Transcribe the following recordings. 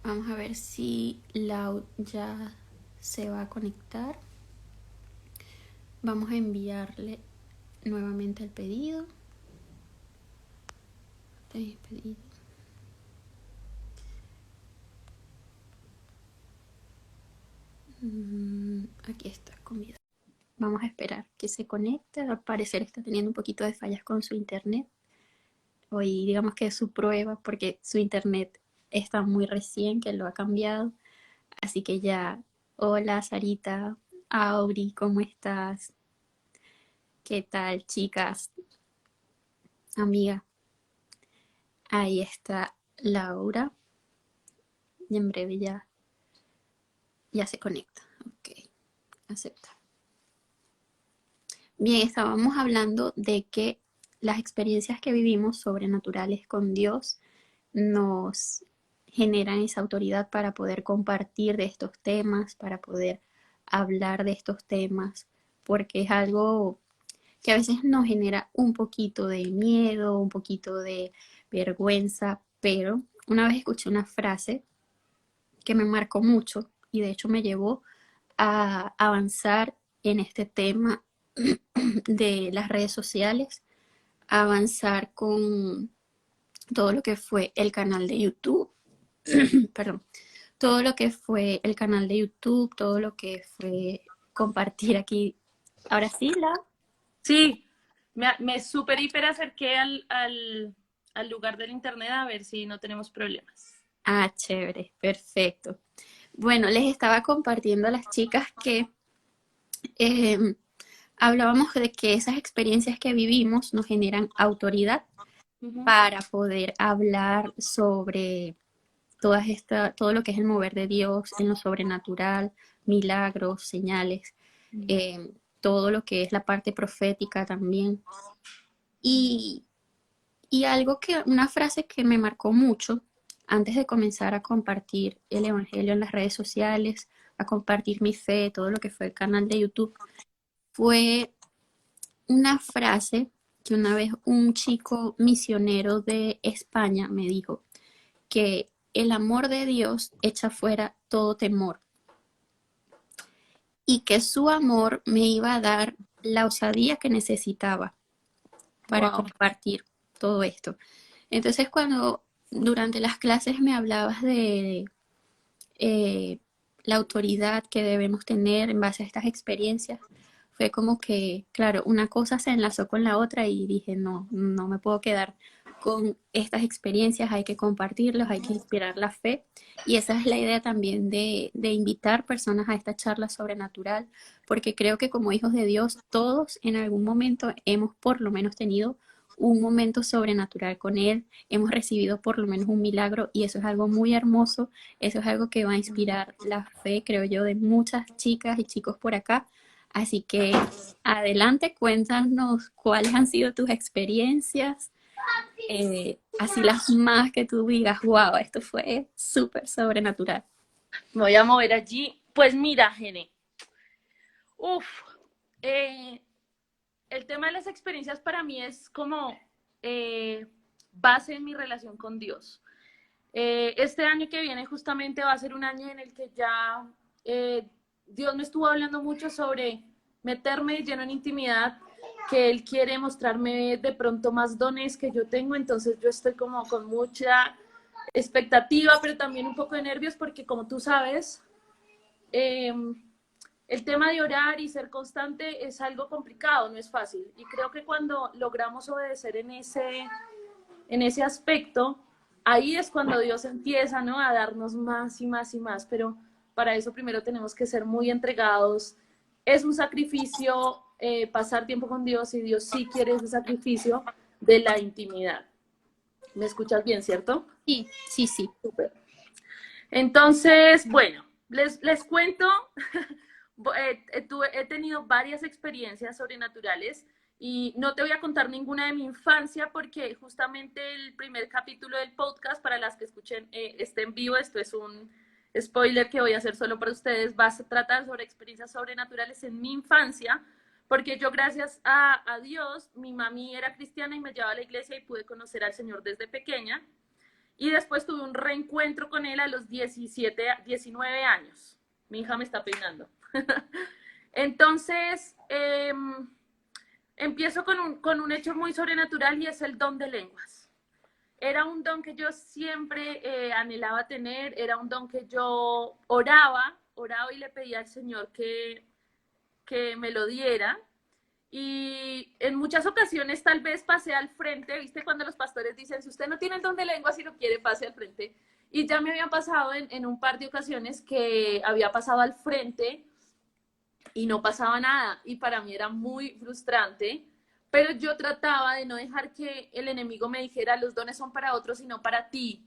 Vamos a ver si Lau ya se va a conectar. Vamos a enviarle nuevamente el pedido. Aquí está, con video. Vamos a esperar que se conecte. Al parecer está teniendo un poquito de fallas con su internet. Hoy digamos que es su prueba porque su internet está muy recién, que lo ha cambiado. Así que ya, hola Sarita, Auri, ¿cómo estás? ¿Qué tal, chicas? Amiga, ahí está Laura y en breve ya se conecta. Ok, acepta. Bien, estábamos hablando de que las experiencias que vivimos sobrenaturales con Dios nos generan esa autoridad para poder compartir de estos temas, para poder hablar de estos temas, porque es algo que a veces nos genera un poquito de miedo, un poquito de vergüenza, pero una vez escuché una frase que me marcó mucho y de hecho me llevó a avanzar en este tema de las redes sociales, a avanzar con todo lo que fue el canal de YouTube, perdón, todo lo que fue el canal de YouTube, todo lo que fue compartir aquí. Ahora sí, la... Sí, me súper hiper acerqué al lugar del internet a ver si no tenemos problemas. Ah, chévere, perfecto. Bueno, les estaba compartiendo a las chicas que eh, hablábamos de que esas experiencias que vivimos nos generan autoridad Ujú. para poder hablar sobre todo lo que es el mover de Dios en lo sobrenatural, milagros, señales, todo lo que es la parte profética también. Y, y algo que, una frase que me marcó mucho antes de comenzar a compartir el Evangelio en las redes sociales, a compartir mi fe, todo lo que fue el canal de YouTube, fue una frase que una vez un chico misionero de España me dijo, que el amor de Dios echa fuera todo temor y que su amor me iba a dar la osadía que necesitaba para Wow. compartir todo esto. Entonces cuando durante las clases me hablabas de eh, la autoridad que debemos tener en base a estas experiencias, fue como que, claro, una cosa se enlazó con la otra y dije, no, no me puedo quedar con estas experiencias, hay que compartirlos, hay que inspirar la fe. Y esa es la idea también de invitar personas a esta charla sobrenatural, porque creo que como hijos de Dios, todos en algún momento hemos por lo menos tenido un momento sobrenatural con Él, hemos recibido por lo menos un milagro y eso es algo muy hermoso, eso es algo que va a inspirar la fe, creo yo, de muchas chicas y chicos por acá. Así que adelante, cuéntanos cuáles han sido tus experiencias, así las más que tú digas, wow, esto fue súper sobrenatural. Me voy a mover allí. Pues mira, Gene. Uf, eh, el tema de las experiencias para mí es como eh, base en mi relación con Dios. Este año que viene justamente va a ser un año en el que ya Dios me estuvo hablando mucho sobre meterme lleno en intimidad, que Él quiere mostrarme de pronto más dones que yo tengo, entonces yo estoy como con mucha expectativa, pero también un poco de nervios porque como tú sabes, eh, el tema de orar y ser constante es algo complicado, no es fácil. Y creo que cuando logramos obedecer en ese aspecto, ahí es cuando Dios empieza, ¿no?, a darnos más y más y más, pero para eso primero tenemos que ser muy entregados. Es un sacrificio pasar tiempo con Dios y Dios sí quiere ese sacrificio de la intimidad. ¿Me escuchas bien, cierto? Sí, sí, sí. Súper. Entonces, bueno, les cuento, he tenido varias experiencias sobrenaturales y no te voy a contar ninguna de mi infancia porque justamente el primer capítulo del podcast, para las que escuchen este en vivo, esto es un spoiler que voy a hacer solo para ustedes, va a tratar sobre experiencias sobrenaturales en mi infancia, porque yo gracias a Dios, mi mami era cristiana y me llevaba a la iglesia y pude conocer al Señor desde pequeña. Y después tuve un reencuentro con él a los 17, 19 años. Mi hija me está peinando. Entonces, empiezo con un hecho muy sobrenatural y es el don de lenguas. Era un don que yo siempre anhelaba tener, era un don que yo oraba y le pedía al Señor que me lo diera. Y en muchas ocasiones tal vez pasé al frente, ¿viste? Cuando los pastores dicen, si usted no tiene el don de lengua, si lo quiere, pase al frente. Y ya me había pasado en un par de ocasiones que había pasado al frente y no pasaba nada. Y para mí era muy frustrante, pero yo trataba de no dejar que el enemigo me dijera, los dones son para otros y no para ti.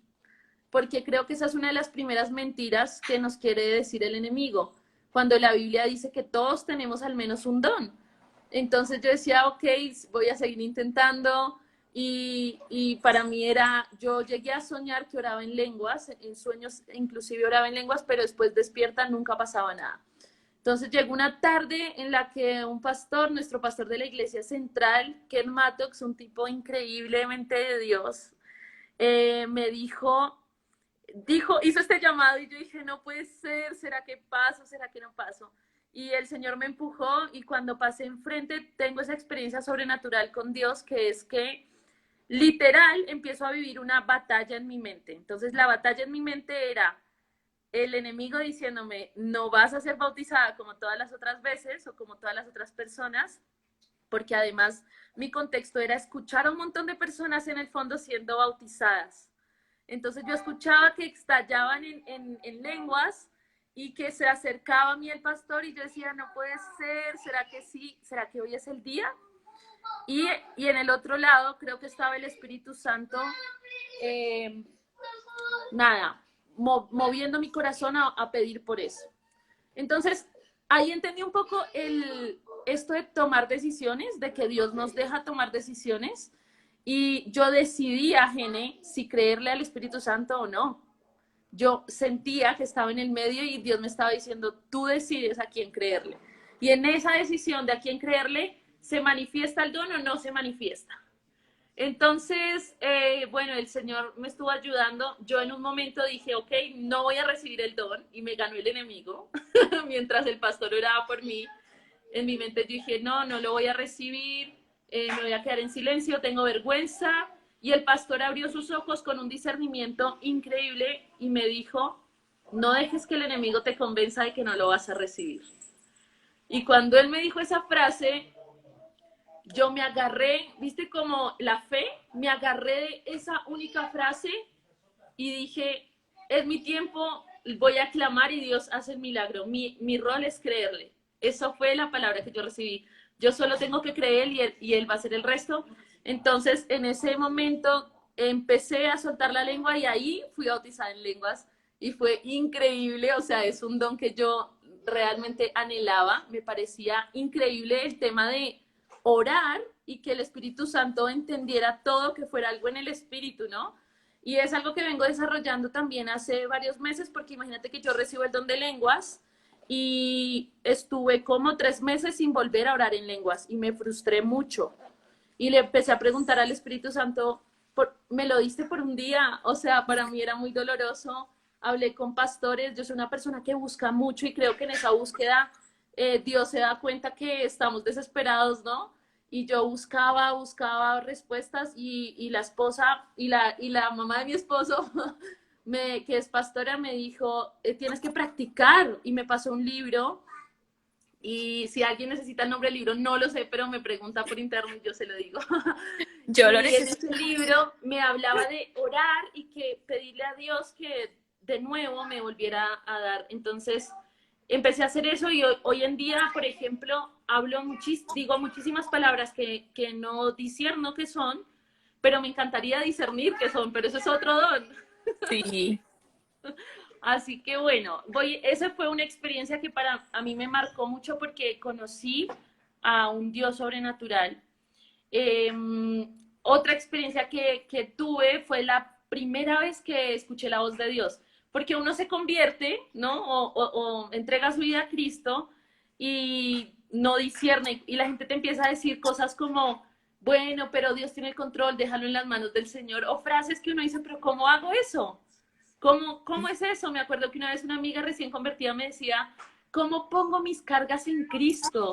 Porque creo que esa es una de las primeras mentiras que nos quiere decir el enemigo, cuando la Biblia dice que todos tenemos al menos un don. Entonces yo decía, ok, voy a seguir intentando. Y para mí era, yo llegué a soñar que oraba en lenguas, en sueños inclusive oraba en lenguas, pero después despierta nunca pasaba nada. Entonces llegó una tarde en la que un pastor, nuestro pastor de la iglesia central, Ken Mattox, un tipo increíblemente de Dios, me hizo este llamado y yo dije, no puede ser, ¿será que paso? ¿Será que no paso? Y el Señor me empujó y cuando pasé enfrente tengo esa experiencia sobrenatural con Dios, que es que literal empiezo a vivir una batalla en mi mente. Entonces la batalla en mi mente era el enemigo diciéndome, no vas a ser bautizada como todas las otras veces o como todas las otras personas, porque además mi contexto era escuchar a un montón de personas en el fondo siendo bautizadas. Entonces yo escuchaba que estallaban en lenguas y que se acercaba a mí el pastor y yo decía, no puede ser, ¿será que sí? ¿Será que hoy es el día? Y en el otro lado creo que estaba el Espíritu Santo, eh, nada, moviendo mi corazón a pedir por eso. Entonces, ahí entendí un poco esto de tomar decisiones, de que Dios nos deja tomar decisiones. Y yo decidí, Gene, si creerle al Espíritu Santo o no. Yo sentía que estaba en el medio y Dios me estaba diciendo, tú decides a quién creerle. Y en esa decisión de a quién creerle, ¿se manifiesta el don o no se manifiesta? Entonces, bueno, el Señor me estuvo ayudando. Yo en un momento dije, ok, no voy a recibir el don y me ganó el enemigo. Mientras el pastor oraba por mí, en mi mente yo dije, no, no lo voy a recibir, me voy a quedar en silencio, tengo vergüenza. Y el pastor abrió sus ojos con un discernimiento increíble y me dijo, no dejes que el enemigo te convenza de que no lo vas a recibir. Y cuando él me dijo esa frase, yo me agarré, viste como la fe, me agarré de esa única frase y dije, es mi tiempo, voy a clamar y Dios hace el milagro. Mi rol es creerle. Eso fue la palabra que yo recibí. Yo solo tengo que creer y él va a hacer el resto. Entonces, en ese momento empecé a soltar la lengua y ahí fui bautizada en lenguas y fue increíble. O sea, es un don que yo realmente anhelaba. Me parecía increíble el tema de orar y que el Espíritu Santo entendiera todo, que fuera algo en el Espíritu, ¿no? Y es algo que vengo desarrollando también hace varios meses, porque imagínate que yo recibo el don de lenguas y estuve como 3 meses sin volver a orar en lenguas y me frustré mucho. Y le empecé a preguntar al Espíritu Santo, ¿me lo diste por un día? O sea, para mí era muy doloroso. Hablé con pastores, yo soy una persona que busca mucho y creo que en esa búsqueda Dios se da cuenta que estamos desesperados, ¿no? Y yo buscaba respuestas y la esposa y la mamá de mi esposo, que es pastora, me dijo, tienes que practicar y me pasó un libro y si alguien necesita el nombre del libro, no lo sé, pero me pregunta por internet, yo se lo digo. Yo lo Y en necesito. ese libro me hablaba de orar y que pedirle a Dios que de nuevo me volviera a dar. Entonces empecé a hacer eso y hoy en día, por ejemplo, digo muchísimas palabras que no discierno qué son, pero me encantaría discernir qué son, pero eso es otro don. Sí. Así que bueno, esa fue una experiencia que para a mí me marcó mucho porque conocí a un Dios sobrenatural. Eh, Otra experiencia que tuve fue la primera vez que escuché la voz de Dios, porque uno se convierte, ¿no? O entrega su vida a Cristo y no discierne y la gente te empieza a decir cosas como, bueno, pero Dios tiene el control, déjalo en las manos del Señor, o frases que uno dice, pero ¿cómo hago eso? ¿Cómo es eso? Me acuerdo que una vez una amiga recién convertida me decía, ¿cómo pongo mis cargas en Cristo?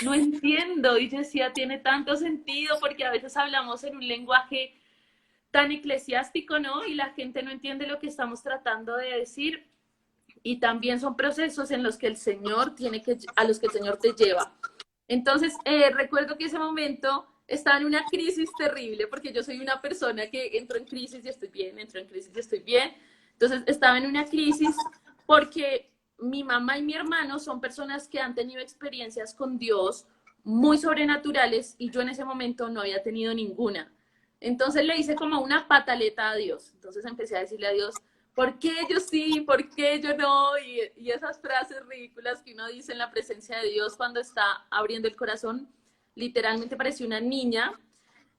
No entiendo. Y yo decía, tiene tanto sentido porque a veces hablamos en un lenguaje tan eclesiástico, ¿no? Y la gente no entiende lo que estamos tratando de decir. Y también son procesos en los que el Señor a los que el Señor te lleva. Entonces, recuerdo que ese momento estaba en una crisis terrible, porque yo soy una persona que entro en crisis y estoy bien, entro en crisis y estoy bien. Entonces, estaba en una crisis porque mi mamá y mi hermano son personas que han tenido experiencias con Dios muy sobrenaturales y yo en ese momento no había tenido ninguna. Entonces le hice como una pataleta a Dios. Entonces empecé a decirle a Dios, ¿por qué yo sí? ¿Por qué yo no? Y esas frases ridículas que uno dice en la presencia de Dios cuando está abriendo el corazón, literalmente parecía una niña.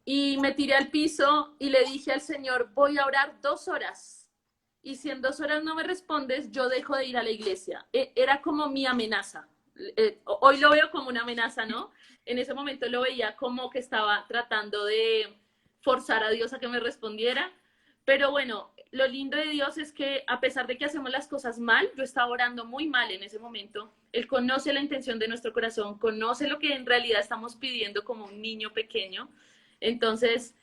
Y me tiré al piso y le dije al Señor, voy a orar 2 horas. Y si en 2 horas no me respondes, yo dejo de ir a la iglesia. Era como mi amenaza. Hoy lo veo como una amenaza, ¿no? En ese momento lo veía como que estaba tratando de forzar a Dios a que me respondiera. Pero bueno, lo lindo de Dios es que a pesar de que hacemos las cosas mal, yo estaba orando muy mal en ese momento. Él conoce la intención de nuestro corazón, conoce lo que en realidad estamos pidiendo como un niño pequeño. Entonces,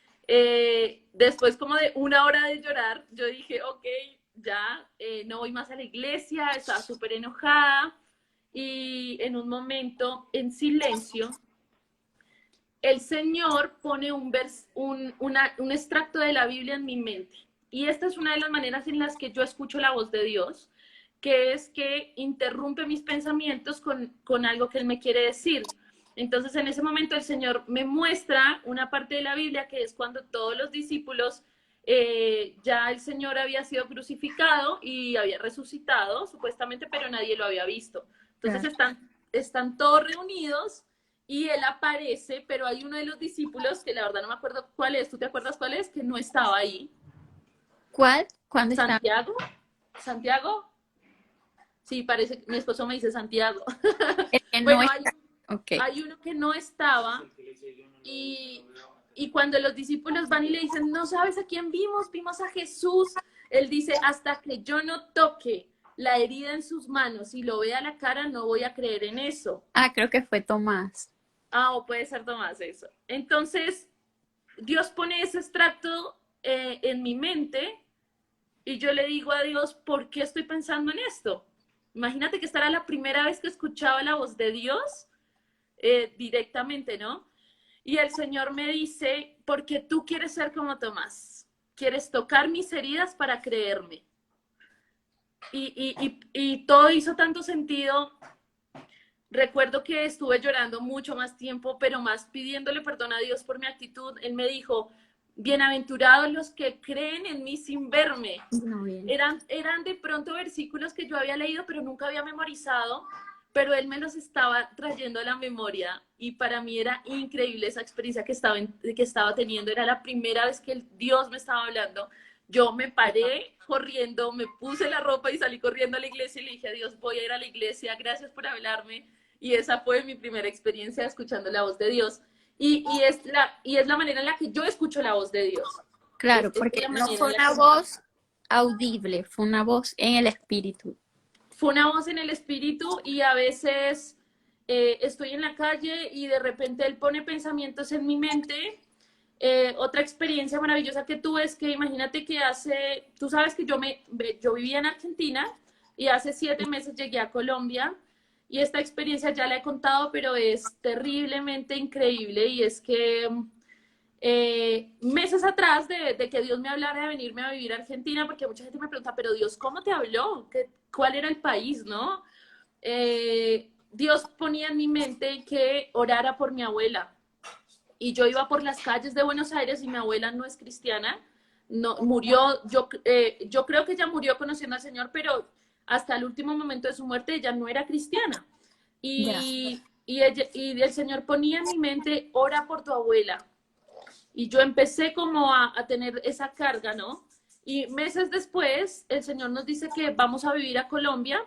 después como de 1 hora de llorar, yo dije, ok, ya no voy más a la iglesia, estaba súper enojada y en un momento, en silencio, el Señor pone un extracto de la Biblia en mi mente. Y esta es una de las maneras en las que yo escucho la voz de Dios, que es que interrumpe mis pensamientos con algo que Él me quiere decir. Entonces, en ese momento, el Señor me muestra una parte de la Biblia que es cuando todos los discípulos, ya el Señor había sido crucificado y había resucitado, supuestamente, pero nadie lo había visto. Entonces, Claro. están todos reunidos y él aparece, pero hay uno de los discípulos que la verdad no me acuerdo cuál es, ¿tú te acuerdas cuál es? Que no estaba ahí. ¿Cuál? ¿Cuándo está? ¿Santiago? ¿Santiago? Sí, parece que mi esposo me dice Santiago. El que no Bueno, está. Ok. hay uno que no estaba y, y cuando los discípulos van y le dicen, no sabes a quién vimos, vimos a Jesús, él dice, hasta que yo no toque la herida en sus manos y lo vea a la cara, no voy a creer en eso. Ah, creo que fue Tomás. Ah, o puede ser Tomás eso. Entonces, Dios pone ese extracto en mi mente y yo le digo a Dios, ¿por qué estoy pensando en esto? Imagínate que esta era la primera vez que escuchaba la voz de Dios directamente, ¿no? Y el Señor me dice, porque tú quieres ser como Tomás, quieres tocar mis heridas para creerme. Y todo hizo tanto sentido. Recuerdo que estuve llorando mucho más tiempo, pero más pidiéndole perdón a Dios por mi actitud. Él me dijo, bienaventurados los que creen en mí sin verme. No, bien. Eran de pronto versículos que yo había leído, pero nunca había memorizado, pero él me los estaba trayendo a la memoria y para mí era increíble esa experiencia que estaba teniendo. Era la primera vez que Dios me estaba hablando. Yo me paré corriendo, me puse la ropa y salí corriendo a la iglesia y le dije a Dios, voy a ir a la iglesia, gracias por hablarme. Y esa fue mi primera experiencia escuchando la voz de Dios. Y es la manera en la que yo escucho la voz de Dios. Claro, Es porque la no manera fue en la una que voz audible, fue una voz en el espíritu. fue una voz en el espíritu y a veces estoy en la calle y de repente él pone pensamientos en mi mente. Otra experiencia maravillosa que tuve es que imagínate que tú sabes que yo vivía en Argentina y hace 7 meses llegué a Colombia y esta experiencia ya la he contado, pero es terriblemente increíble y es que meses atrás de que Dios me hablara de venirme a vivir a Argentina, porque mucha gente me pregunta, pero Dios, ¿cómo te habló? ¿Cuál era el país, no? Dios ponía en mi mente que orara por mi abuela. Y yo iba por las calles de Buenos Aires y mi abuela no es cristiana, no, murió, yo creo que ella murió conociendo al Señor, pero hasta el último momento de su muerte ella no era cristiana. Ya. Y el Señor ponía en mi mente, ora por tu abuela. Y yo empecé como a tener esa carga, ¿no? Y meses después, el Señor nos dice que vamos a vivir a Colombia.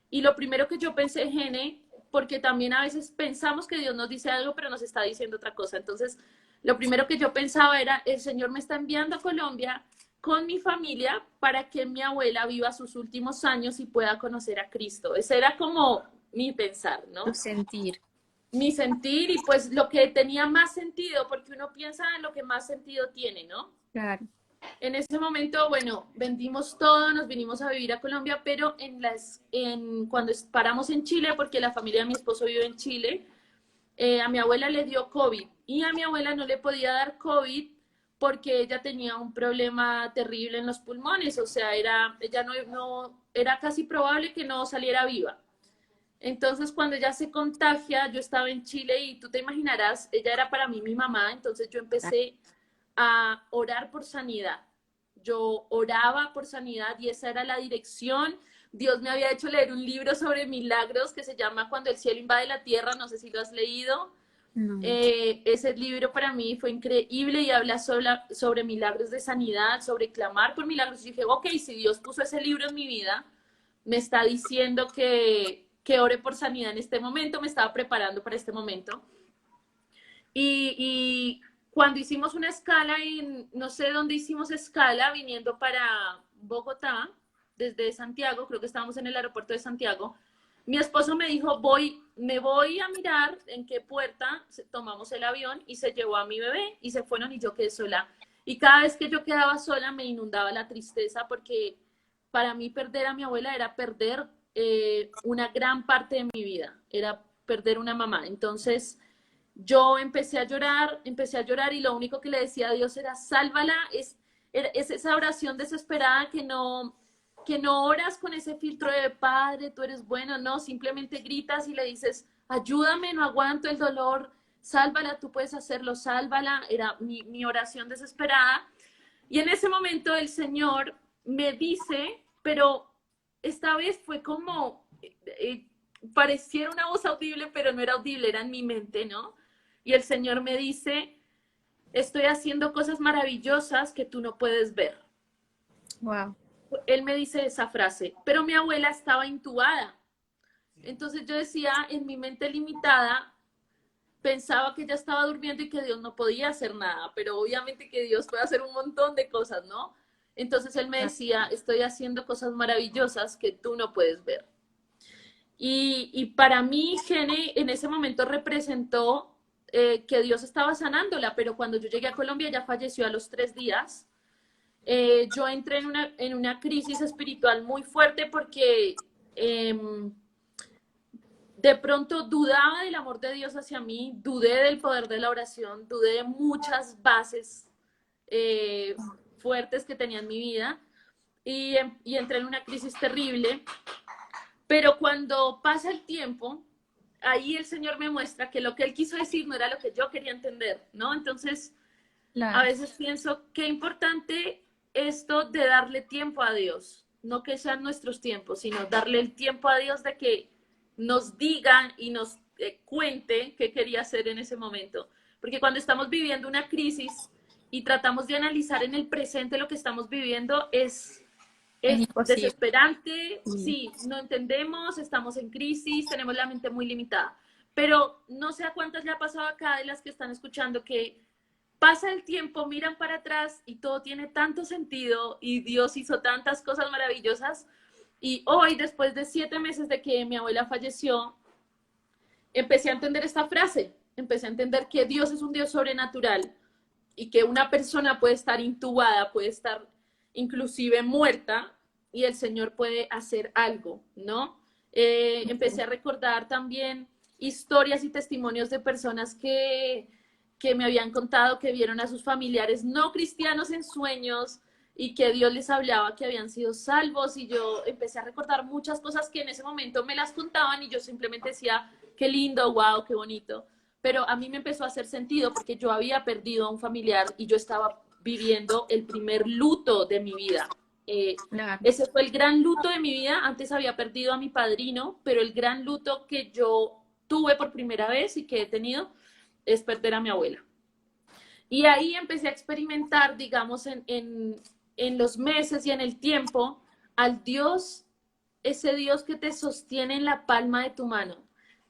Y lo primero que yo pensé, Gene, porque también a veces pensamos que Dios nos dice algo, pero nos está diciendo otra cosa. Entonces, lo primero que yo pensaba era, el Señor me está enviando a Colombia con mi familia para que mi abuela viva sus últimos años y pueda conocer a Cristo. Ese era como mi pensar, Tu ¿no? sentir, Mi sentir y pues lo que tenía más sentido, porque uno piensa en lo que más sentido tiene, ¿no? claro. En ese momento, bueno, vendimos todo, nos vinimos a vivir a Colombia, pero cuando paramos en Chile, porque la familia de mi esposo vive en Chile, a mi abuela le dio COVID y a mi abuela no le podía dar COVID porque ella tenía un problema terrible en los pulmones, o sea, ella era casi probable que no saliera viva. Entonces, cuando ella se contagia, yo estaba en Chile y tú te imaginarás, ella era para mí mi mamá, entonces yo empecé a orar por sanidad. Yo oraba por sanidad y esa era la dirección. Dios me había hecho leer un libro sobre milagros que se llama Cuando el cielo invade la tierra, no sé si lo has leído. No, Ese libro para mí fue increíble y habla sobre milagros de sanidad, sobre clamar por milagros. Y dije, ok, si Dios puso ese libro en mi vida, me está diciendo que ore por sanidad en este momento, me estaba preparando para este momento. Y cuando hicimos una escala no sé dónde hicimos escala, viniendo para Bogotá, desde Santiago, creo que estábamos en el aeropuerto de Santiago, mi esposo me dijo, me voy a mirar en qué puerta tomamos el avión y se llevó a mi bebé y se fueron y yo quedé sola. Y cada vez que yo quedaba sola me inundaba la tristeza porque para mí perder a mi abuela era perder una gran parte de mi vida, era perder una mamá. Entonces yo empecé a llorar y lo único que le decía a Dios era, sálvala, es esa oración desesperada que no oras con ese filtro de Padre, tú eres bueno, no, simplemente gritas y le dices, ayúdame, no aguanto el dolor, sálvala, tú puedes hacerlo, sálvala, era mi oración desesperada. Y en ese momento el Señor me dice, pero esta vez fue como, pareciera una voz audible, pero no era audible, era en mi mente, ¿no? Y el Señor me dice, estoy haciendo cosas maravillosas que tú no puedes ver. wow, Él me dice esa frase, pero mi abuela estaba intubada. Entonces yo decía, en mi mente limitada, pensaba que ella estaba durmiendo y que Dios no podía hacer nada, pero obviamente que Dios puede hacer un montón de cosas, ¿no? Entonces él me decía, estoy haciendo cosas maravillosas que tú no puedes ver. Y para mí, Gene, en ese momento representó que Dios estaba sanándola, pero cuando yo llegué a Colombia, ella falleció a los 3 días. Yo entré en una crisis espiritual muy fuerte porque de pronto dudaba del amor de Dios hacia mí, dudé del poder de la oración, dudé de muchas bases eh, fuertes que tenía en mi vida y entré en una crisis terrible. Pero cuando pasa el tiempo, ahí el Señor me muestra que lo que Él quiso decir no era lo que yo quería entender, ¿no? Entonces, a claro. veces pienso qué importante esto de darle tiempo a Dios, no que sean nuestros tiempos, sino darle el tiempo a Dios de que nos diga y nos cuente qué quería hacer en ese momento. Porque cuando estamos viviendo una crisis y tratamos de analizar en el presente lo que estamos viviendo, Es es imposible. desesperante, Sí. sí, no entendemos, estamos en crisis, tenemos la mente muy limitada. Pero no sé a cuántas le ha pasado acá de las que están escuchando que pasa el tiempo, miran para atrás y todo tiene tanto sentido y Dios hizo tantas cosas maravillosas. Y hoy, después de 7 meses de que mi abuela falleció, empecé a entender esta frase, empecé a entender que Dios es un Dios sobrenatural y que una persona puede estar intubada, puede estar inclusive muerta y el Señor puede hacer algo, ¿no? Empecé a recordar también historias y testimonios de personas que me habían contado que vieron a sus familiares no cristianos en sueños y que Dios les hablaba que habían sido salvos y yo empecé a recordar muchas cosas que en ese momento me las contaban y yo simplemente decía, qué lindo, wow, qué bonito. Pero a mí me empezó a hacer sentido porque yo había perdido a un familiar y yo estaba viviendo el primer luto de mi vida. Claro. Ese fue el gran luto de mi vida. Antes había perdido a mi padrino, pero el gran luto que yo tuve por primera vez y que he tenido es perder a mi abuela. Y ahí empecé a experimentar, digamos, en los meses y en el tiempo, al Dios, ese Dios que te sostiene en la palma de tu mano,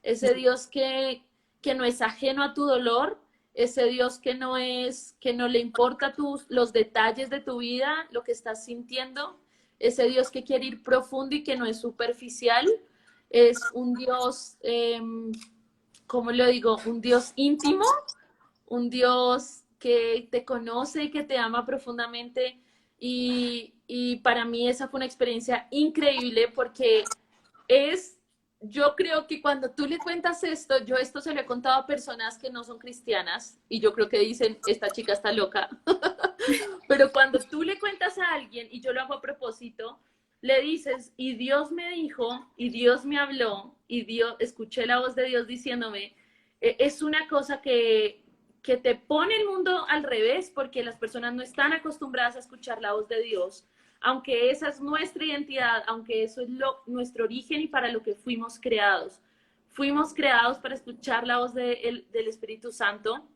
ese Dios que no es ajeno a tu dolor ese Dios que no le importa los detalles de tu vida, lo que estás sintiendo, ese Dios que quiere ir profundo y que no es superficial, es un Dios, ¿cómo lo digo? Un Dios íntimo, un Dios que te conoce y que te ama profundamente. Y para mí esa fue una experiencia increíble porque es, yo creo que cuando tú le cuentas esto, yo esto se lo he contado a personas que no son cristianas y yo creo que dicen, esta chica está loca, pero cuando tú le cuentas a alguien, y yo lo hago a propósito, le dices, y Dios me dijo, y Dios me habló, y Dios, escuché la voz de Dios diciéndome, es una cosa que te pone el mundo al revés porque las personas no están acostumbradas a escuchar la voz de Dios, aunque esa es nuestra identidad, aunque eso es nuestro origen y para lo que fuimos creados. Fuimos creados para escuchar la voz del Espíritu Santo,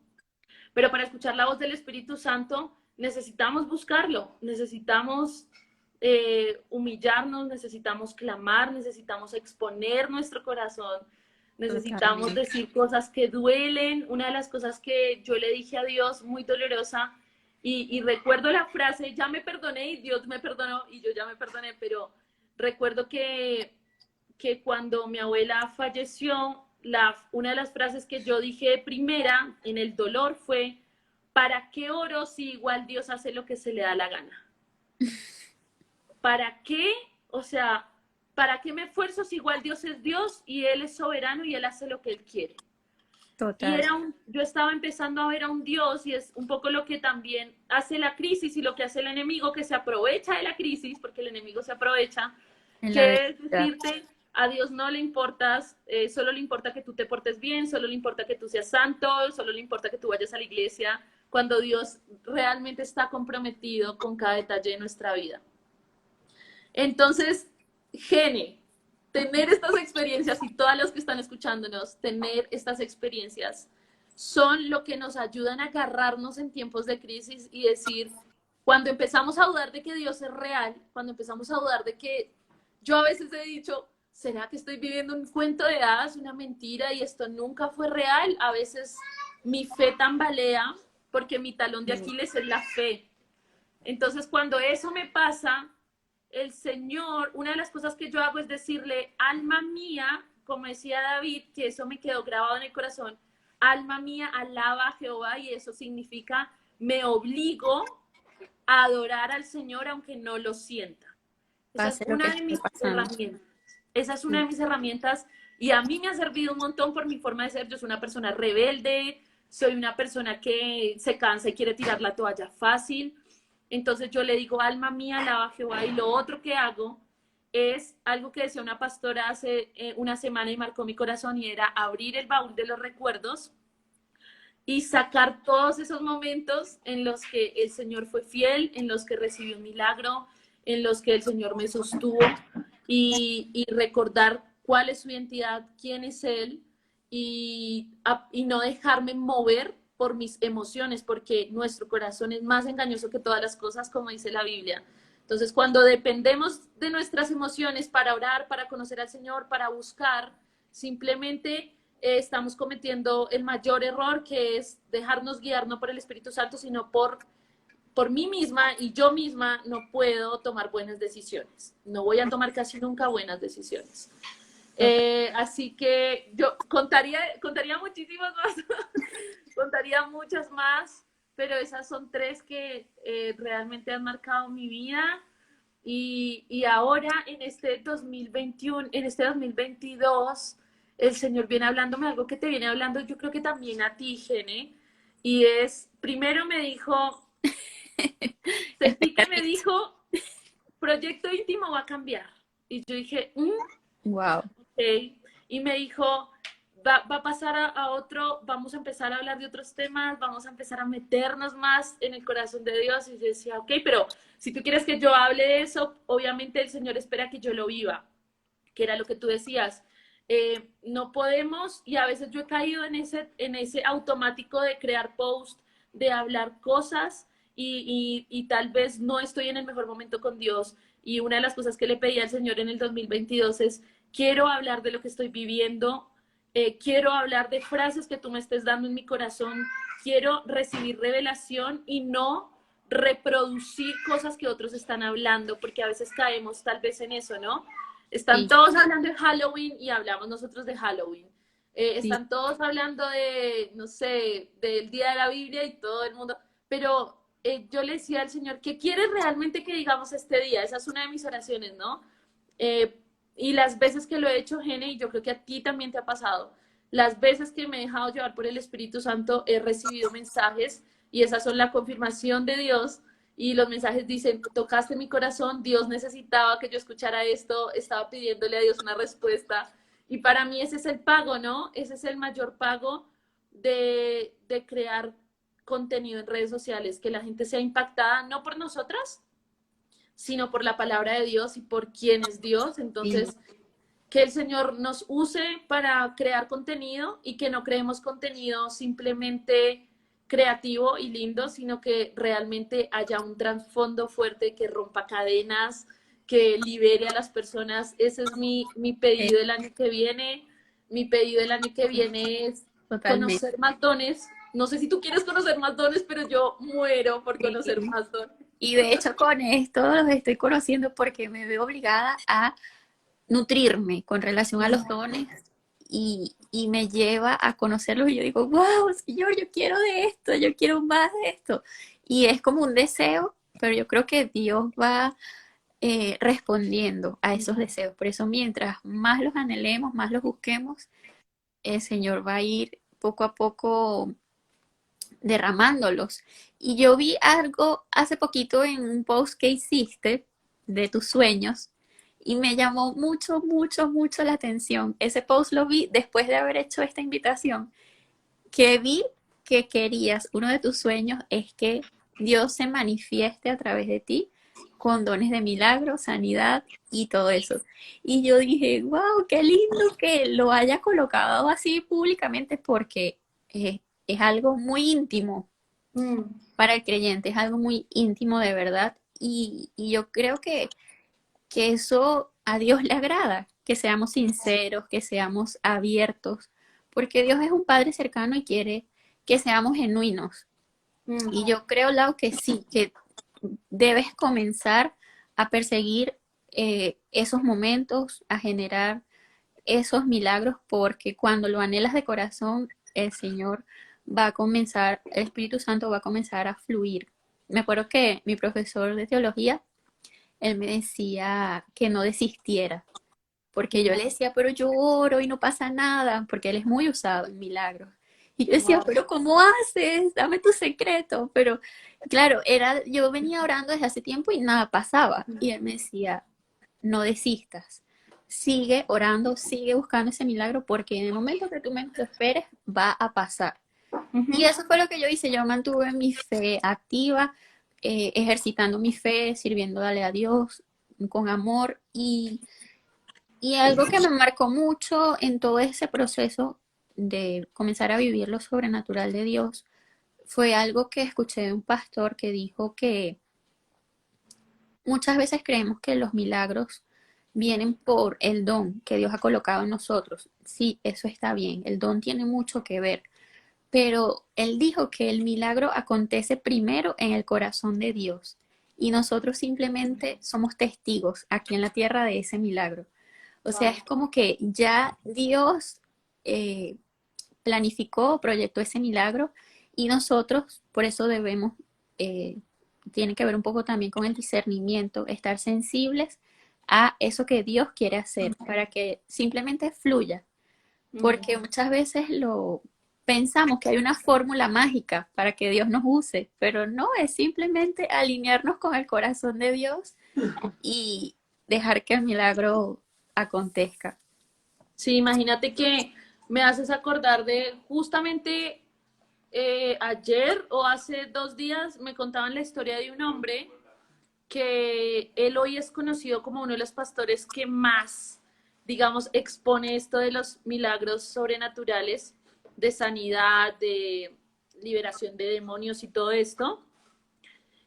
pero para escuchar la voz del Espíritu Santo necesitamos buscarlo, necesitamos humillarnos, necesitamos clamar, necesitamos exponer nuestro corazón, necesitamos Totalmente. decir cosas que duelen. Una de las cosas que yo le dije a Dios, muy dolorosa, y recuerdo la frase, ya me perdoné y Dios me perdonó y yo ya me perdoné, pero recuerdo que cuando mi abuela falleció, una de las frases que yo dije primera en el dolor fue, ¿para qué oro si igual Dios hace lo que se le da la gana? ¿Para qué? O sea, ¿para qué me esfuerzo si igual Dios es Dios y Él es soberano y Él hace lo que Él quiere? Y Total. yo estaba empezando a ver a un Dios y es un poco lo que también hace la crisis y lo que hace el enemigo, que se aprovecha de la crisis, porque el enemigo se aprovecha, En la que es adversidad. decirte, a Dios no le importas, solo le importa que tú te portes bien, solo le importa que tú seas santo, solo le importa que tú vayas a la iglesia, cuando Dios realmente está comprometido con cada detalle de nuestra vida. Entonces, Gene, tener estas experiencias y todas las que están escuchándonos, tener estas experiencias son lo que nos ayudan a agarrarnos en tiempos de crisis y decir, cuando empezamos a dudar de que Dios es real, cuando empezamos a dudar de que yo a veces he dicho, ¿será que estoy viviendo un cuento de hadas, una mentira y esto nunca fue real? A veces mi fe tambalea porque mi talón de Aquiles es la fe. Entonces, cuando eso me pasa, el Señor, una de las cosas que yo hago es decirle, alma mía, como decía David, que eso me quedó grabado en el corazón, alma mía, alaba a Jehová, y eso significa, me obligo a adorar al Señor aunque no lo sienta. Esa es Pase lo que una de esté mis pasando. herramientas. Esa es una de mis herramientas y a mí me ha servido un montón por mi forma de ser. Yo soy una persona rebelde, soy una persona que se cansa y quiere tirar la toalla fácil. Entonces yo le digo, alma mía, alaba a Jehová. Y lo otro que hago es algo que decía una pastora hace una semana y marcó mi corazón, y era abrir el baúl de los recuerdos y sacar todos esos momentos en los que el Señor fue fiel, en los que recibí un milagro, en los que el Señor me sostuvo, y recordar cuál es su identidad, quién es Él, y no dejarme mover por mis emociones, porque nuestro corazón es más engañoso que todas las cosas, como dice la Biblia. Entonces, cuando dependemos de nuestras emociones para orar, para conocer al Señor, para buscar, simplemente estamos cometiendo el mayor error, que es dejarnos guiar no por el Espíritu Santo, sino por mí misma, y yo misma no puedo tomar buenas decisiones. No voy a tomar casi nunca buenas decisiones. Total. Así que yo contaría muchísimas más, contaría muchas más, pero esas son tres que realmente han marcado mi vida. Y ahora en este 2021, en este 2022, el Señor viene hablándome algo que te viene hablando, yo creo que también a ti, Gene, y es, primero me dijo, sentí que me Especialista. dijo, proyecto íntimo va a cambiar. Y yo dije, Wow. ok. Y me dijo, va a pasar a otro, vamos a empezar a hablar de otros temas, vamos a empezar a meternos más en el corazón de Dios. Y yo decía, ok, pero si tú quieres que yo hable de eso, obviamente el Señor espera que yo lo viva, que era lo que tú decías. No podemos, y a veces yo he caído en ese automático de crear post, de hablar cosas, y tal vez no estoy en el mejor momento con Dios. Y una de las cosas que le pedí al Señor en el 2022 es, quiero hablar de lo que estoy viviendo quiero hablar de frases que tú me estés dando en mi corazón, quiero recibir revelación y no reproducir cosas que otros están hablando, porque a veces caemos tal vez en eso, ¿no? Están Sí, todos hablando de Halloween y hablamos nosotros de Halloween. sí, Están todos hablando de, no sé, del Día de la Biblia y todo el mundo, pero yo le decía al Señor, ¿qué quieres realmente que digamos este día? Esa es una de mis oraciones, ¿no? Eh, y las veces que lo he hecho, Gene, y yo creo que a ti también te ha pasado, las veces que me he dejado llevar por el Espíritu Santo, he recibido mensajes y esas son la confirmación de Dios. Y los mensajes dicen, tocaste mi corazón, Dios necesitaba que yo escuchara esto, estaba pidiéndole a Dios una respuesta. Y para mí ese es el pago, ¿no? Ese es el mayor pago de crear contenido en redes sociales, que la gente sea impactada, no por nosotras, sino por la palabra de Dios y por quién es Dios. sí. Entonces, que el Señor nos use para crear contenido y que no creemos contenido simplemente creativo y lindo, sino que realmente haya un trasfondo fuerte que rompa cadenas, que libere a las personas. Ese es mi pedido el año que viene. Mi pedido el año que viene es Totalmente. conocer más dones. No sé si tú quieres conocer más dones, pero yo muero por conocer Sí. más dones. Y de hecho con esto los estoy conociendo porque me veo obligada a nutrirme con relación a los dones y me lleva a conocerlos y yo digo, wow, Señor, yo quiero de esto, yo quiero más de esto. Y es como un deseo, pero yo creo que Dios va respondiendo a esos deseos. Por eso mientras más los anhelemos, más los busquemos, el Señor va a ir poco a poco derramándolos. Y yo vi algo hace poquito en un post que hiciste de tus sueños y me llamó mucho, mucho, mucho la atención. Ese post lo vi después de haber hecho esta invitación, que vi que querías, uno de tus sueños es que Dios se manifieste a través de ti con dones de milagro, sanidad y todo eso. Y yo dije, wow, qué lindo que lo haya colocado así públicamente porque es algo muy íntimo Mm. para el creyente, es algo muy íntimo de verdad. Y yo creo que eso a Dios le agrada, que seamos sinceros, que seamos abiertos, porque Dios es un Padre cercano y quiere que seamos genuinos. Mm. Y yo creo, Lau, que sí, que debes comenzar a perseguir esos momentos, a generar esos milagros, porque cuando lo anhelas de corazón, el Señor va a comenzar, el Espíritu Santo va a comenzar a fluir. Me acuerdo que mi profesor de teología, él me decía que no desistiera, porque yo le decía, pero yo oro y no pasa nada, porque él es muy usado en milagros. Y yo decía, Wow. pero ¿cómo haces? Dame tu secreto. Pero claro, yo venía orando desde hace tiempo y nada pasaba. Y él me decía, no desistas. Sigue orando, sigue buscando ese milagro, porque en el momento que tú menos lo esperes, va a pasar. Y Ujú. eso fue lo que yo hice. Yo mantuve mi fe activa, ejercitando mi fe, sirviéndole a Dios con amor y algo que me marcó mucho en todo ese proceso de comenzar a vivir lo sobrenatural de Dios fue algo que escuché de un pastor que dijo que muchas veces creemos que los milagros vienen por el don que Dios ha colocado en nosotros. Sí, eso está bien, el don tiene mucho que ver, pero él dijo que el milagro acontece primero en el corazón de Dios y nosotros simplemente somos testigos aquí en la tierra de ese milagro. O sea, Wow. es como que ya Dios eh, planificó, proyectó ese milagro y nosotros por eso debemos, eh, tiene que ver un poco también con el discernimiento, estar sensibles a eso que Dios quiere hacer para que simplemente fluya, Mm. porque muchas veces lo pensamos que hay una fórmula mágica para que Dios nos use, pero no, es simplemente alinearnos con el corazón de Dios y dejar que el milagro acontezca. Sí, imagínate que me haces acordar de justamente ayer o hace 2 días me contaban la historia de un hombre que él hoy es conocido como uno de los pastores que más, digamos, expone esto de los milagros sobrenaturales, de sanidad, de liberación de demonios y todo esto.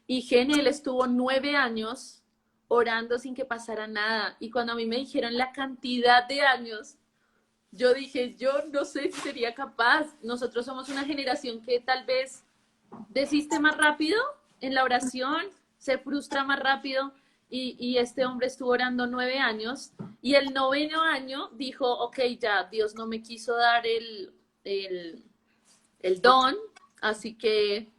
Y Genel estuvo 9 años orando sin que pasara nada. Y cuando a mí me dijeron la cantidad de años, yo dije, yo no sé si sería capaz. Nosotros somos una generación que tal vez desiste más rápido en la oración, se frustra más rápido y este hombre estuvo orando 9 años y el noveno año dijo, ok, ya Dios no me quiso dar el, el don, así que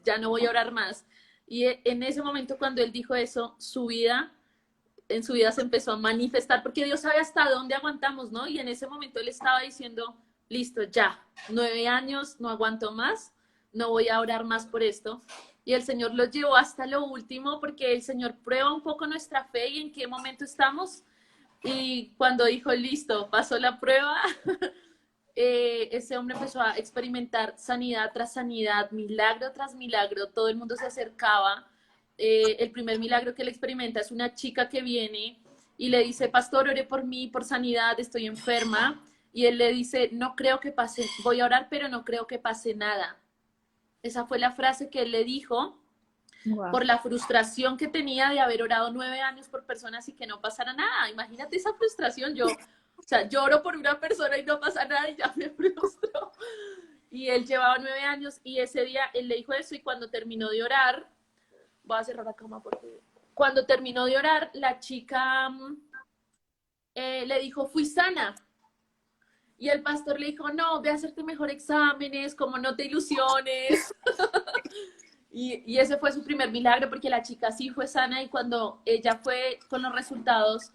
ya no voy a orar más. Y en ese momento cuando él dijo eso, en su vida se empezó a manifestar, porque Dios sabe hasta dónde aguantamos, ¿no? Y en ese momento él estaba diciendo, listo, ya, 9 años, no aguanto más, no voy a orar más por esto. Y el Señor lo llevó hasta lo último, porque el Señor prueba un poco nuestra fe y en qué momento estamos. Y cuando dijo, listo, pasó la prueba, ese hombre empezó a experimentar sanidad tras sanidad, milagro tras milagro, todo el mundo se acercaba. El primer milagro que él experimenta es una chica que viene y le dice, pastor, ore por mí, por sanidad, estoy enferma. Y él le dice, no creo que pase, voy a orar, pero no creo que pase nada. Esa fue la frase que él le dijo Wow. por la frustración que tenía de haber orado 9 años por personas y que no pasara nada. Imagínate esa frustración. Yo, o sea, lloro por una persona y no pasa nada y ya me frustro. Y él llevaba 9 años y ese día él le dijo eso y cuando terminó de orar, voy a cerrar la cama porque... Cuando terminó de orar, la chica le dijo, fui sana. Y el pastor le dijo, no, ve a hacerte mejor exámenes, como no te ilusiones. Y ese fue su primer milagro porque la chica sí fue sana y cuando ella fue con los resultados,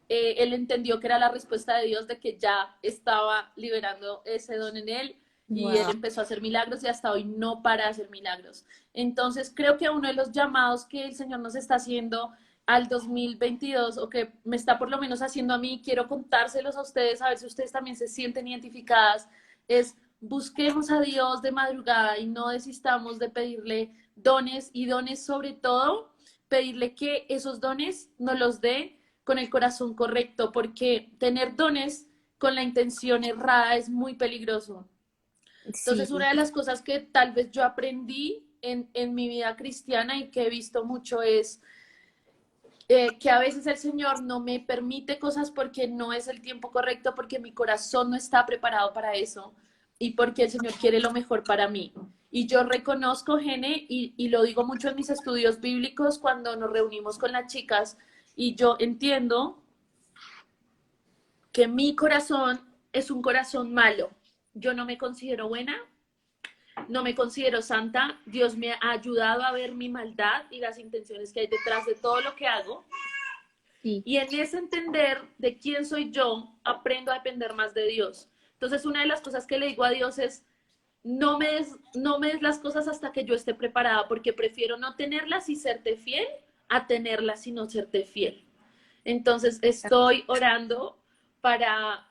él entendió que era la respuesta de Dios de que ya estaba liberando ese don en él y él Wow. empezó a hacer milagros y hasta hoy no para de hacer milagros. Entonces creo que uno de los llamados que el Señor nos está haciendo al 2022 o que me está por lo menos haciendo a mí, quiero contárselos a ustedes, a ver si ustedes también se sienten identificadas, es busquemos a Dios de madrugada y no desistamos de pedirle dones y dones sobre todo, pedirle que esos dones nos los dé con el corazón correcto, porque tener dones con la intención errada es muy peligroso. Sí, Entonces, una de las cosas que tal vez yo aprendí en mi vida cristiana y que he visto mucho es que a veces el Señor no me permite cosas porque no es el tiempo correcto, porque mi corazón no está preparado para eso y porque el Señor quiere lo mejor para mí. Y yo reconozco, Gene, y lo digo mucho en mis estudios bíblicos cuando nos reunimos con las chicas, y yo entiendo que mi corazón es un corazón malo. Yo no me considero buena, no me considero santa. Dios me ha ayudado a ver mi maldad y las intenciones que hay detrás de todo lo que hago. sí, Y en ese entender de quién soy yo, aprendo a depender más de Dios. Entonces, una de las cosas que le digo a Dios es, no me des las cosas hasta que yo esté preparada, porque prefiero no tenerlas y serte fiel a tenerlas y no serte fiel. Entonces, estoy orando para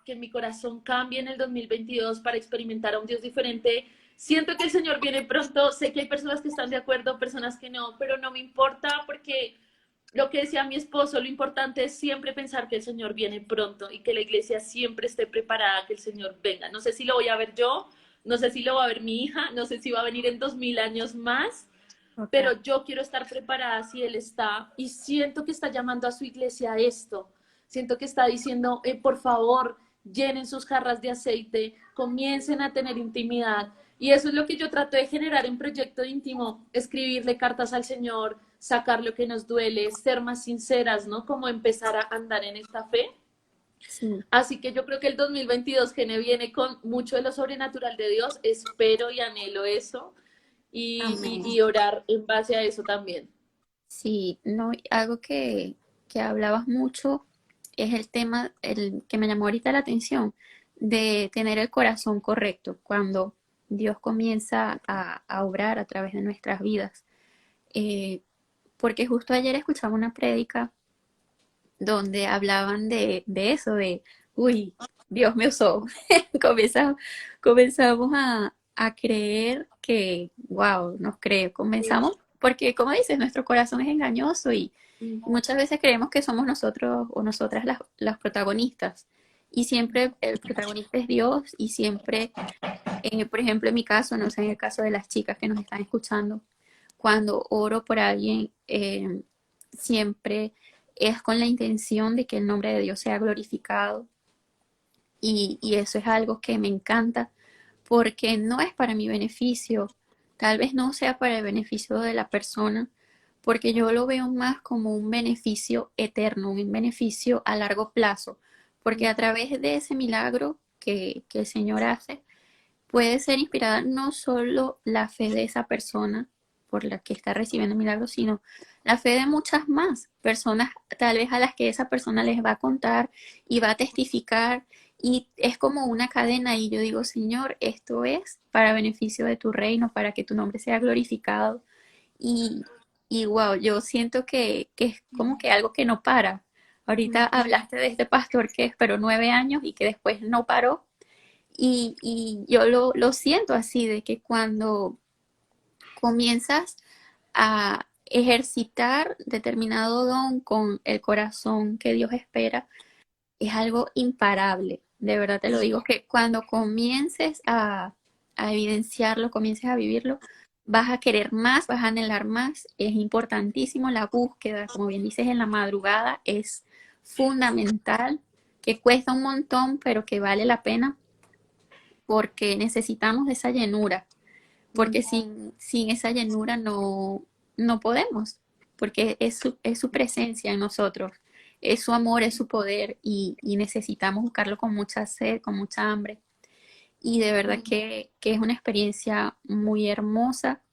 que mi corazón cambie en el 2022, para experimentar a un Dios diferente. Siento que el Señor viene pronto, sé que hay personas que están de acuerdo, personas que no, pero no me importa porque lo que decía mi esposo, lo importante es siempre pensar que el Señor viene pronto y que la iglesia siempre esté preparada, que el Señor venga. No sé si lo voy a ver yo, no sé si lo va a ver mi hija, no sé si va a venir en 2000 años más, total. pero yo quiero estar preparada si Él está y siento que está llamando a su iglesia a esto. Siento que está diciendo, por favor, llenen sus jarras de aceite, comiencen a tener intimidad. Y eso es lo que yo trato de generar en Proyecto Íntimo, escribirle cartas al Señor, sacar lo que nos duele, ser más sinceras, ¿no? Como empezar a andar en esta fe. Sí, Así que yo creo que el 2022 Gene viene con mucho de lo sobrenatural de Dios, espero y anhelo eso amén. y orar en base a eso también. Sí, no, y algo que hablabas mucho es el tema, el que me llamó ahorita la atención, de tener el corazón correcto cuando Dios comienza a obrar a través de nuestras vidas. Eh, Porque justo ayer escuchaba una prédica donde hablaban de eso, de, uy, Dios me usó. Comenzamos, comenzamos a creer que, wow, nos cree, comenzamos, porque como dices, nuestro corazón es engañoso y muchas veces creemos que somos nosotros o nosotras las protagonistas. Y siempre el protagonista es Dios y siempre, por ejemplo, en mi caso, no sé, en el caso de las chicas que nos están escuchando, cuando oro por alguien, siempre es con la intención de que el nombre de Dios sea glorificado y eso es algo que me encanta porque no es para mi beneficio, tal vez no sea para el beneficio de la persona, porque yo lo veo más como un beneficio eterno, un beneficio a largo plazo, porque a través de ese milagro que el Señor hace, puede ser inspirada no solo la fe de esa persona por la que está recibiendo milagros, sino la fe de muchas más personas, tal vez a las que esa persona les va a contar y va a testificar. Y es como una cadena y yo digo, Señor, esto es para beneficio de tu reino, para que tu nombre sea glorificado. Y, y wow, yo siento que es como que algo que no para. Ahorita hablaste de este pastor que esperó 9 años y que después no paró y yo lo siento así, de que cuando comienzas a ejercitar determinado don con el corazón que Dios espera, es algo imparable. De verdad te lo digo, que cuando comiences a evidenciarlo, comiences a vivirlo, vas a querer más, vas a anhelar más. Es importantísimo la búsqueda, como bien dices, en la madrugada es fundamental, que cuesta un montón, pero que vale la pena porque necesitamos de esa llenura, porque sin esa llenura no podemos, porque es su presencia en nosotros, es su amor, es su poder y necesitamos buscarlo con mucha sed, con mucha hambre. Y de verdad que es una experiencia muy hermosa.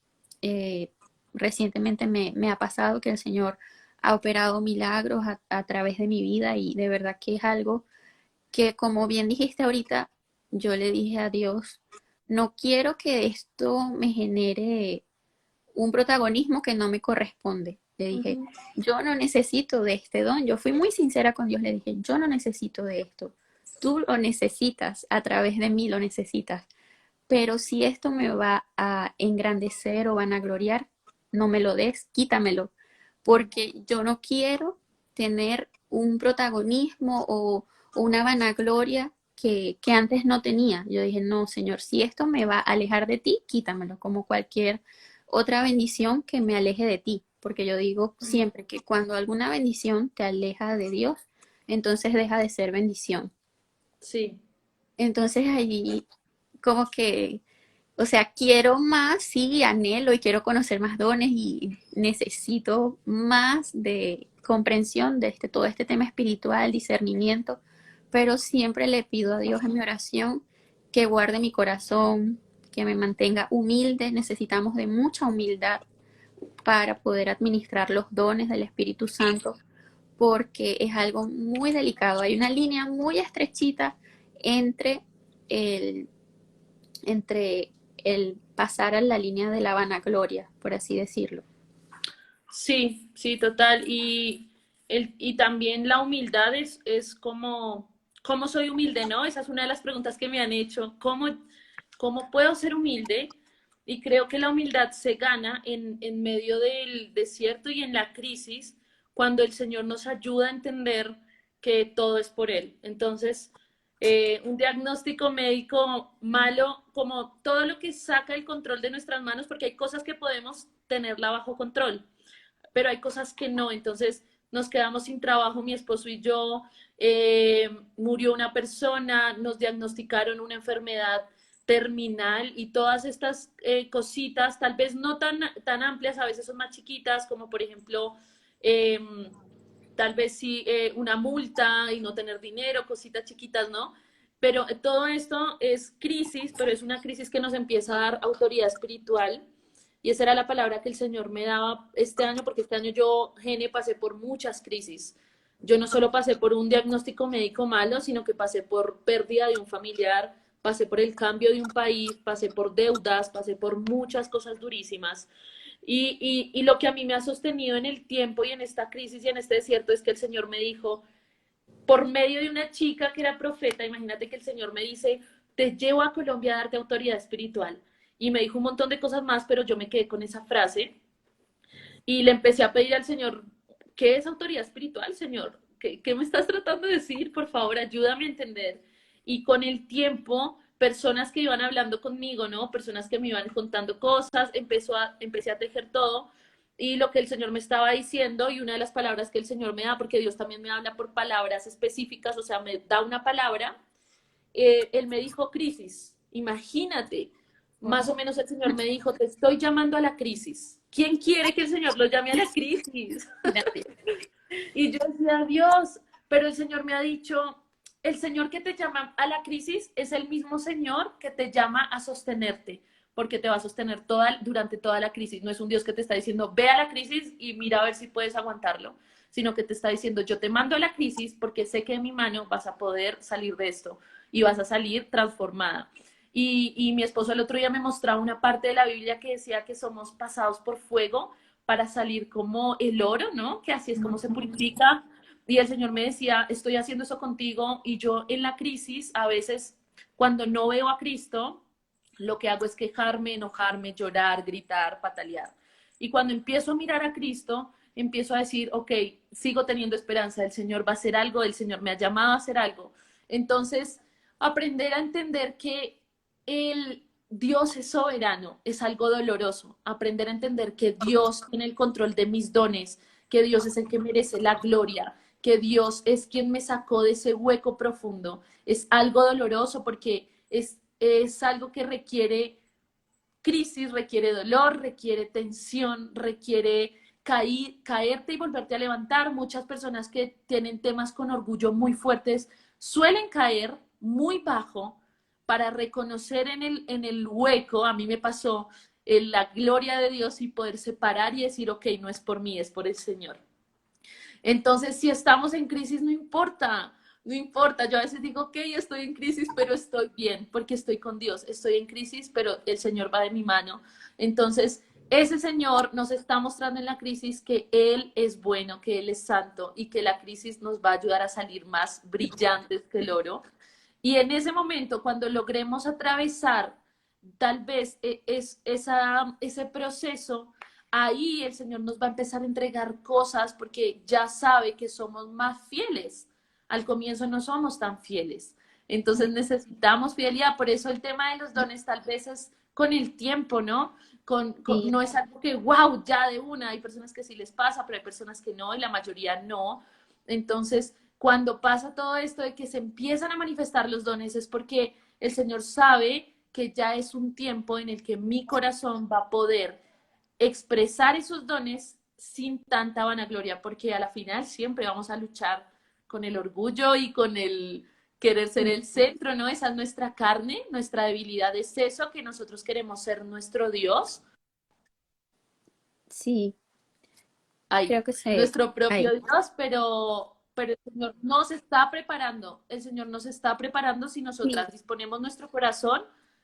Eh, Recientemente me ha pasado que el Señor ha operado milagros a través de mi vida y de verdad que es algo que, como bien dijiste ahorita, yo le dije a Dios, no quiero que esto me genere un protagonismo que no me corresponde. Le dije, Ujú. yo no necesito de este don. Yo fui muy sincera con Dios, le dije, yo no necesito de esto. Tú lo necesitas, a través de mí lo necesitas. Pero si esto me va a engrandecer o vanagloriar, no me lo des, quítamelo, porque yo no quiero tener un protagonismo o una vanagloria que antes no tenía. Yo dije, no, Señor, si esto me va a alejar de ti, quítamelo, como cualquier otra bendición que me aleje de ti, porque yo digo siempre que cuando alguna bendición te aleja de Dios, entonces deja de ser bendición. Sí, Entonces allí como que, o sea, quiero más, sí, anhelo y quiero conocer más dones y necesito más de comprensión de todo este tema espiritual, discernimiento, pero siempre le pido a Dios en mi oración que guarde mi corazón, que me mantenga humilde. Necesitamos de mucha humildad para poder administrar los dones del Espíritu Santo, porque es algo muy delicado. Hay una línea muy estrechita entre el, entre el pasar a la línea de la vanagloria, por así decirlo. sí, sí, total. Y también la humildad es como, ¿cómo soy humilde, no? Esa es una de las preguntas que me han hecho. ¿Cómo puedo ser humilde? Y creo que la humildad se gana en medio del desierto y en la crisis, cuando el Señor nos ayuda a entender que todo es por Él. Entonces, un diagnóstico médico malo, como todo lo que saca el control de nuestras manos, porque hay cosas que podemos tenerla bajo control, pero hay cosas que no. Entonces nos quedamos sin trabajo, mi esposo y yo, murió una persona, nos diagnosticaron una enfermedad terminal y todas estas cositas, tal vez no tan amplias, a veces son más chiquitas, como por ejemplo, eh, tal vez sí una multa y no tener dinero, cositas chiquitas, ¿no? Pero todo esto es crisis, pero es una crisis que nos empieza a dar autoridad espiritual. Y esa era la palabra que el Señor me daba este año, porque este año yo, Gene, pasé por muchas crisis. Yo no solo pasé por un diagnóstico médico malo, sino que pasé por pérdida de un familiar, pasé por el cambio de un país, pasé por deudas, pasé por muchas cosas durísimas. Y lo que a mí me ha sostenido en el tiempo y en esta crisis y en este desierto es que el Señor me dijo, por medio de una chica que era profeta, imagínate que el Señor me dice, te llevo a Colombia a darte autoridad espiritual. Y me dijo un montón de cosas más, pero yo me quedé con esa frase y le empecé a pedir al Señor, ¿qué es autoridad espiritual, Señor? ¿Qué me estás tratando de decir? Por favor, ayúdame a entender. Y con el tiempo, personas que iban hablando conmigo, ¿no? Personas que me iban contando cosas, empecé a tejer todo. Y lo que el Señor me estaba diciendo, y una de las palabras que el Señor me da, porque Dios también me habla por palabras específicas, o sea, me da una palabra él me dijo crisis. Imagínate, más o menos el Señor me dijo, te estoy llamando a la crisis. ¿Quién quiere que el Señor lo llame a la crisis? Gracias. Y yo decía, Dios, pero el Señor me ha dicho, el Señor que te llama a la crisis es el mismo Señor que te llama a sostenerte, porque te va a sostener durante toda la crisis. No es un Dios que te está diciendo, ve a la crisis y mira a ver si puedes aguantarlo, sino que te está diciendo, yo te mando a la crisis porque sé que de mi mano vas a poder salir de esto y vas a salir transformada. Y mi esposo el otro día me mostraba una parte de la Biblia que decía que somos pasados por fuego para salir como el oro, ¿no? Que así es como se purifica. Y el Señor me decía, estoy haciendo eso contigo y yo en la crisis, a veces cuando no veo a Cristo, lo que hago es quejarme, enojarme, llorar, gritar, patalear. Y cuando empiezo a mirar a Cristo, empiezo a decir, ok, sigo teniendo esperanza, el Señor va a hacer algo, el Señor me ha llamado a hacer algo. Entonces, aprender a entender que el Dios es soberano, es algo doloroso. Aprender a entender que Dios tiene el control de mis dones, que Dios es el que merece la gloria, que Dios es quien me sacó de ese hueco profundo. Es algo doloroso porque es algo que requiere crisis, requiere dolor, requiere tensión, requiere caerte y volverte a levantar. Muchas personas que tienen temas con orgullo muy fuertes suelen caer muy bajo para reconocer en el hueco, a mí me pasó, en la gloria de Dios y poder separar y decir, ok, no es por mí, es por el Señor. Entonces, si estamos en crisis, no importa, no importa. Yo a veces digo, ok, estoy en crisis, pero estoy bien, porque estoy con Dios. Estoy en crisis, pero el Señor va de mi mano. Entonces, ese Señor nos está mostrando en la crisis que Él es bueno, que Él es santo y que la crisis nos va a ayudar a salir más brillantes que el oro. Y en ese momento, cuando logremos atravesar tal vez ese proceso, ahí el Señor nos va a empezar a entregar cosas porque ya sabe que somos más fieles. Al comienzo no somos tan fieles. Entonces necesitamos fidelidad. Por eso el tema de los dones tal vez es con el tiempo, ¿no? Sí, No es algo que, wow, ya de una. Hay personas que sí les pasa, pero hay personas que no y la mayoría no. Entonces, cuando pasa todo esto de que se empiezan a manifestar los dones es porque el Señor sabe que ya es un tiempo en el que mi corazón va a poder expresar esos dones sin tanta vanagloria, porque a la final siempre vamos a luchar con el orgullo y con el querer ser el centro, ¿no? Esa es nuestra carne, nuestra debilidad es eso, que nosotros queremos ser nuestro Dios, sí, ay, creo que se... nuestro propio Ay, Dios, pero el Señor nos está preparando, el Señor nos está preparando si sí, nosotras disponemos nuestro corazón,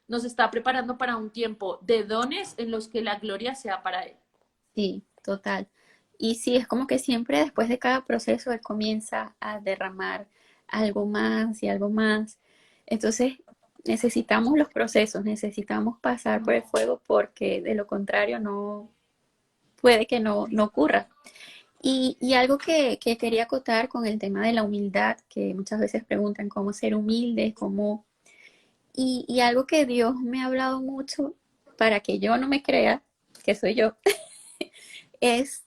nos está preparando para un tiempo de dones en los que la gloria sea para Él. sí, total. Y sí, es como que siempre después de cada proceso él comienza a derramar algo más y algo más. Entonces necesitamos los procesos, necesitamos pasar por el fuego porque de lo contrario no puede que no ocurra. Y algo que quería acotar con el tema de la humildad, que muchas veces preguntan cómo ser humilde, cómo... Y algo que Dios me ha hablado mucho para que yo no me crea, que soy yo, es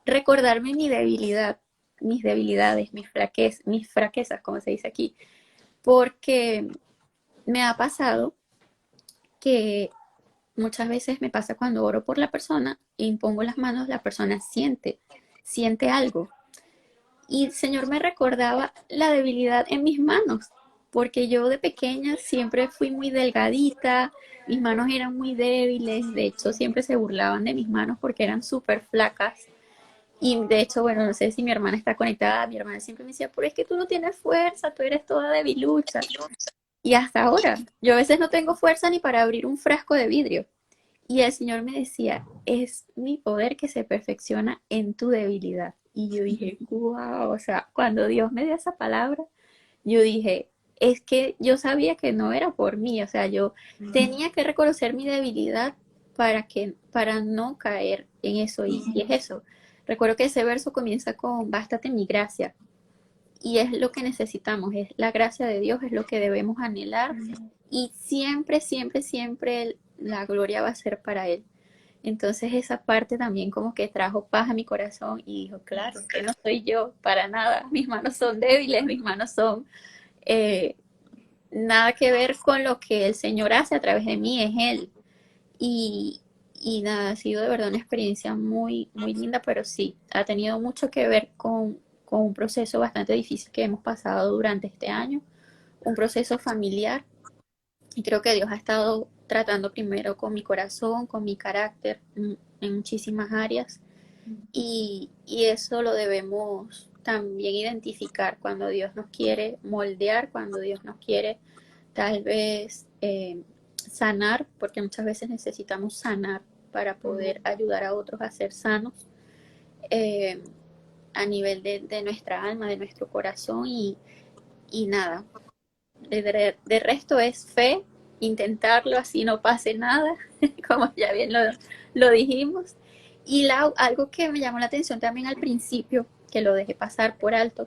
recordarme mi debilidad, mis debilidades, mis fraquezas, como se dice aquí, porque me ha pasado que muchas veces me pasa cuando oro por la persona e impongo las manos, la persona siente algo. Y el Señor me recordaba la debilidad en mis manos, porque yo de pequeña siempre fui muy delgadita, mis manos eran muy débiles, de hecho siempre se burlaban de mis manos porque eran súper flacas. Y de hecho, bueno, no sé si mi hermana está conectada, mi hermana siempre me decía, pero es que tú no tienes fuerza, tú eres toda debilucha. Y hasta ahora, yo a veces no tengo fuerza ni para abrir un frasco de vidrio. Y el Señor me decía, es mi poder que se perfecciona en tu debilidad. Y yo dije, wow, o sea, cuando Dios me dio esa palabra, yo dije, es que yo sabía que no era por mí, o sea, yo tenía que reconocer mi debilidad para no caer en eso, y es eso. Recuerdo que ese verso comienza con, bástate mi gracia, y es lo que necesitamos, es la gracia de Dios, es lo que debemos anhelar, y siempre, siempre, siempre la gloria va a ser para Él. Entonces esa parte también como que trajo paz a mi corazón y dijo, claro, que no soy yo para nada, mis manos son débiles, mis manos son, eh, nada que ver con lo que el Señor hace a través de mí, es Él. Y, y nada, ha sido de verdad una experiencia muy, muy linda, pero sí, ha tenido mucho que ver con un proceso bastante difícil que hemos pasado durante este año, un proceso familiar. Y creo que Dios ha estado tratando primero con mi corazón, con mi carácter, en muchísimas áreas. Y eso lo debemos también identificar cuando Dios nos quiere moldear, cuando Dios nos quiere tal vez sanar, porque muchas veces necesitamos sanar para poder ayudar a otros a ser sanos eh, a nivel de nuestra alma, de nuestro corazón y nada. De resto es fe, intentarlo así no pase nada, como ya bien lo dijimos. Y algo que me llamó la atención también al principio, que lo dejé pasar por alto,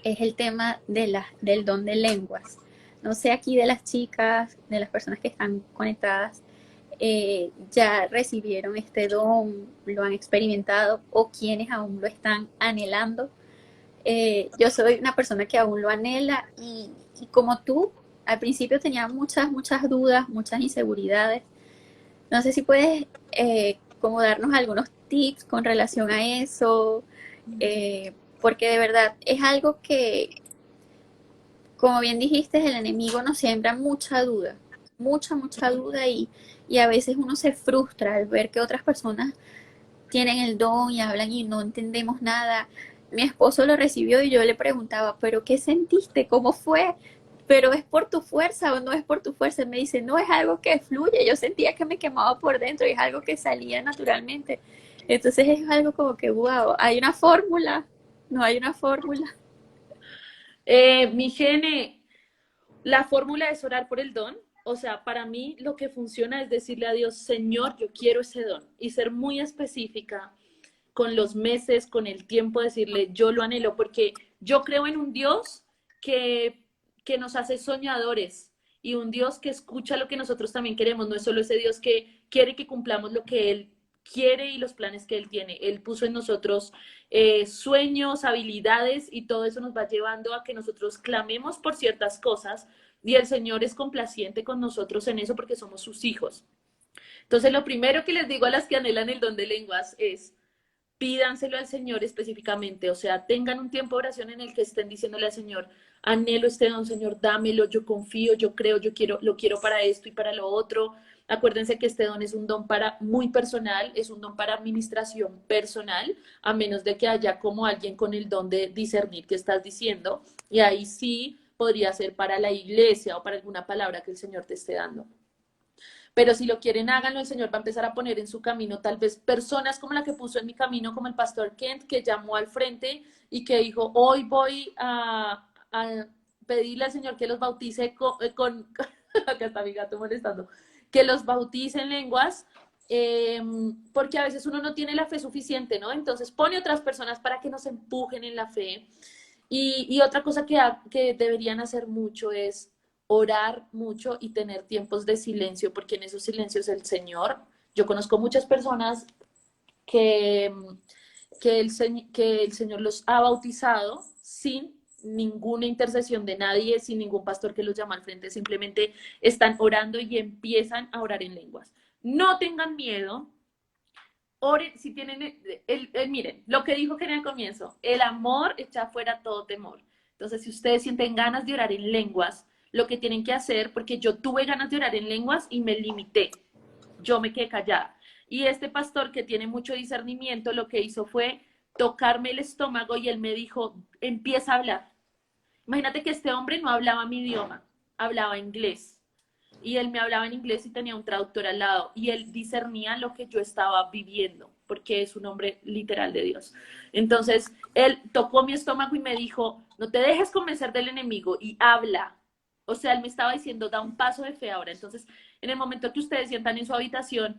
es el tema del don de lenguas. No sé aquí de las chicas, de las personas que están conectadas, ya recibieron este don, lo han experimentado o quienes aún lo están anhelando. Yo soy una persona que aún lo anhela y como tú, al principio tenía muchas, muchas dudas, muchas inseguridades. No sé si puedes como darnos algunos tips con relación a eso, porque de verdad es algo que, como bien dijiste, el enemigo nos siembra mucha duda, mucha, mucha duda y a veces uno se frustra al ver que otras personas tienen el don y hablan y no entendemos nada. Mi esposo lo recibió y yo le preguntaba, ¿pero qué sentiste? ¿Cómo fue? ¿Pero es por tu fuerza o no es por tu fuerza? Él me dice, no, es algo que fluye. Yo sentía que me quemaba por dentro y es algo que salía naturalmente. Entonces es algo como que, wow, hay una fórmula, no hay una fórmula. Mi gene, la fórmula es orar por el don. O sea, para mí lo que funciona es decirle a Dios, Señor, yo quiero ese don. Y ser muy específica con los meses, con el tiempo, decirle, yo lo anhelo, porque yo creo en un Dios que nos hace soñadores y un Dios que escucha lo que nosotros también queremos. No es solo ese Dios que quiere que cumplamos lo que Él quiere y los planes que Él tiene. Él puso en nosotros sueños, habilidades y todo eso nos va llevando a que nosotros clamemos por ciertas cosas y el Señor es complaciente con nosotros en eso porque somos sus hijos. Entonces, lo primero que les digo a las que anhelan el don de lenguas es, pídanselo al Señor específicamente, o sea, tengan un tiempo de oración en el que estén diciéndole al Señor, anhelo este don, Señor, dámelo, yo confío, yo creo, yo quiero, lo quiero para esto y para lo otro. Acuérdense que este don es un don para muy personal, es un don para administración personal, a menos de que haya como alguien con el don de discernir qué estás diciendo, y ahí sí podría ser para la iglesia o para alguna palabra que el Señor te esté dando. Pero si lo quieren, háganlo. El Señor va a empezar a poner en su camino tal vez personas como la que puso en mi camino, como el pastor Kent, que llamó al frente y que dijo, hoy voy a pedirle al Señor que los bautice acá está mi gato molestando, que los bautice en lenguas, porque a veces uno no tiene la fe suficiente, ¿no? Entonces pone otras personas para que nos empujen en la fe. Y otra cosa que deberían hacer mucho es orar mucho y tener tiempos de silencio, porque en esos silencios el Señor, yo conozco muchas personas que, que el Señor los ha bautizado sin ninguna intercesión de nadie, sin ningún pastor que los llama al frente, simplemente están orando y empiezan a orar en lenguas. No tengan miedo, oren, si tienen, miren, lo que dijo que en el comienzo, el amor echa fuera todo temor. Entonces, si ustedes sienten ganas de orar en lenguas, lo que tienen que hacer, porque yo tuve ganas de orar en lenguas y me limité, yo me quedé callada. Y este pastor que tiene mucho discernimiento, lo que hizo fue tocarme el estómago y él me dijo, empieza a hablar. Imagínate que este hombre no hablaba mi idioma, hablaba inglés y él me hablaba en inglés y tenía un traductor al lado y él discernía lo que yo estaba viviendo porque es un hombre literal de Dios. Entonces, él tocó mi estómago y me dijo, no te dejes convencer del enemigo y habla. O sea, él me estaba diciendo, da un paso de fe ahora. Entonces, en el momento que ustedes sientan en su habitación,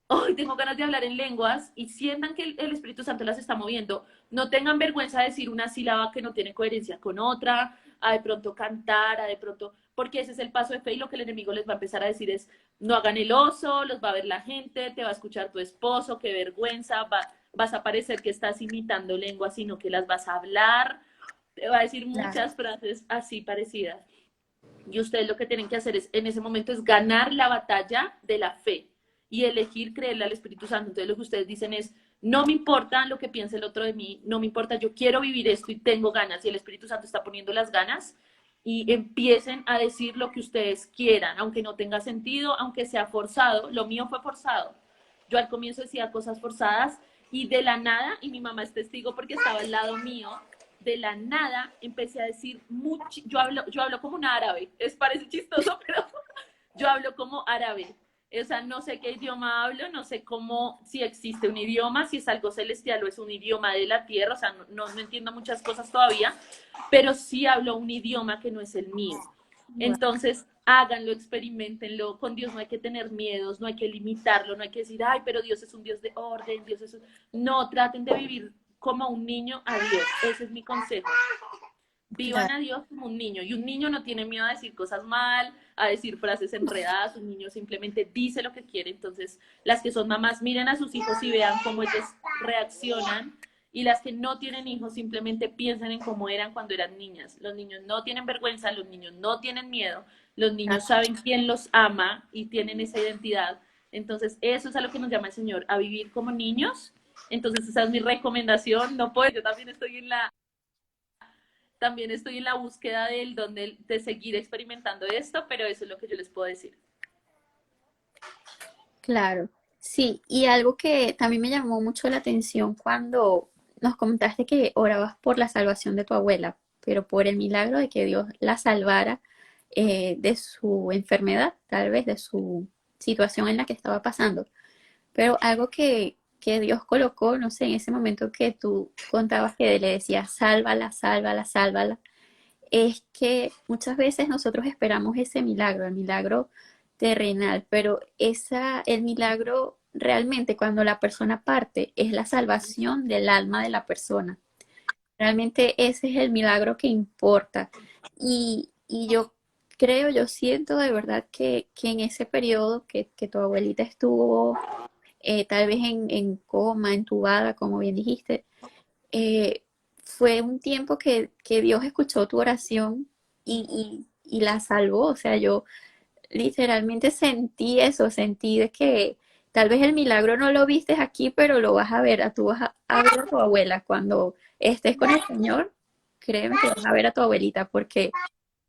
hoy tengo ganas de hablar en lenguas y sientan que el Espíritu Santo las está moviendo, no tengan vergüenza de decir una sílaba que no tiene coherencia con otra, a de pronto cantar, a de pronto, porque ese es el paso de fe y lo que el enemigo les va a empezar a decir es, no hagan el oso, los va a ver la gente, te va a escuchar tu esposo, qué vergüenza, vas a parecer que estás imitando lenguas, sino que las vas a hablar, te va a decir Claro. muchas frases así parecidas. Y ustedes lo que tienen que hacer es, en ese momento es ganar la batalla de la fe y elegir creerle al Espíritu Santo. Entonces lo que ustedes dicen es, no me importa lo que piense el otro de mí, no me importa, yo quiero vivir esto y tengo ganas. Y el Espíritu Santo está poniendo las ganas y empiecen a decir lo que ustedes quieran, aunque no tenga sentido, aunque sea forzado. Lo mío fue forzado. Yo al comienzo decía cosas forzadas y de la nada, y mi mamá es testigo porque estaba al lado mío, de la nada empecé a decir mucho, yo hablo como un árabe, parece chistoso, pero yo hablo como árabe. O sea, no sé qué idioma hablo, no sé cómo, si existe un idioma, si es algo celestial o es un idioma de la tierra, o sea, no entiendo muchas cosas todavía, pero sí hablo un idioma que no es el mío. Wow, Entonces, háganlo, experimentenlo. Con Dios no hay que tener miedos, no hay que limitarlo, no hay que decir, ay, pero Dios es un Dios de orden, Dios es un... No, traten de vivir como un niño a Dios. Ese es mi consejo. Vivan claro, a Dios como un niño. Y un niño no tiene miedo a decir cosas mal, a decir frases enredadas. Un niño simplemente dice lo que quiere. Entonces, las que son mamás, miren a sus hijos y vean cómo ellos reaccionan. Y las que no tienen hijos, simplemente piensen en cómo eran cuando eran niñas. Los niños no tienen vergüenza, los niños no tienen miedo, los niños saben quién los ama y tienen esa identidad. Entonces, eso es a lo que nos llama el Señor, a vivir como niños. Entonces, esa es mi recomendación. No puedo, yo también estoy en la búsqueda del don de seguir experimentando esto, pero eso es lo que yo les puedo decir. claro. Sí, y algo que también me llamó mucho la atención cuando nos comentaste que orabas por la salvación de tu abuela, pero por el milagro de que Dios la salvara de su enfermedad, tal vez de su situación en la que estaba pasando. Pero algo que Dios colocó, no sé, en ese momento que tú contabas que le decías, sálvala, sálvala, sálvala, es que muchas veces nosotros esperamos ese milagro, el milagro terrenal, pero el milagro realmente cuando la persona parte es la salvación del alma de la persona. Realmente ese es el milagro que importa. Y yo creo, yo siento de verdad que en ese periodo que tu abuelita estuvo tal vez en coma, entubada, como bien dijiste, fue un tiempo que Dios escuchó tu oración y la salvó. O sea, yo literalmente sentí eso, sentí de que tal vez el milagro no lo vistes aquí, pero lo vas a ver, tú vas a ver a tu abuela cuando estés con el Señor, créeme que vas a ver a tu abuelita, porque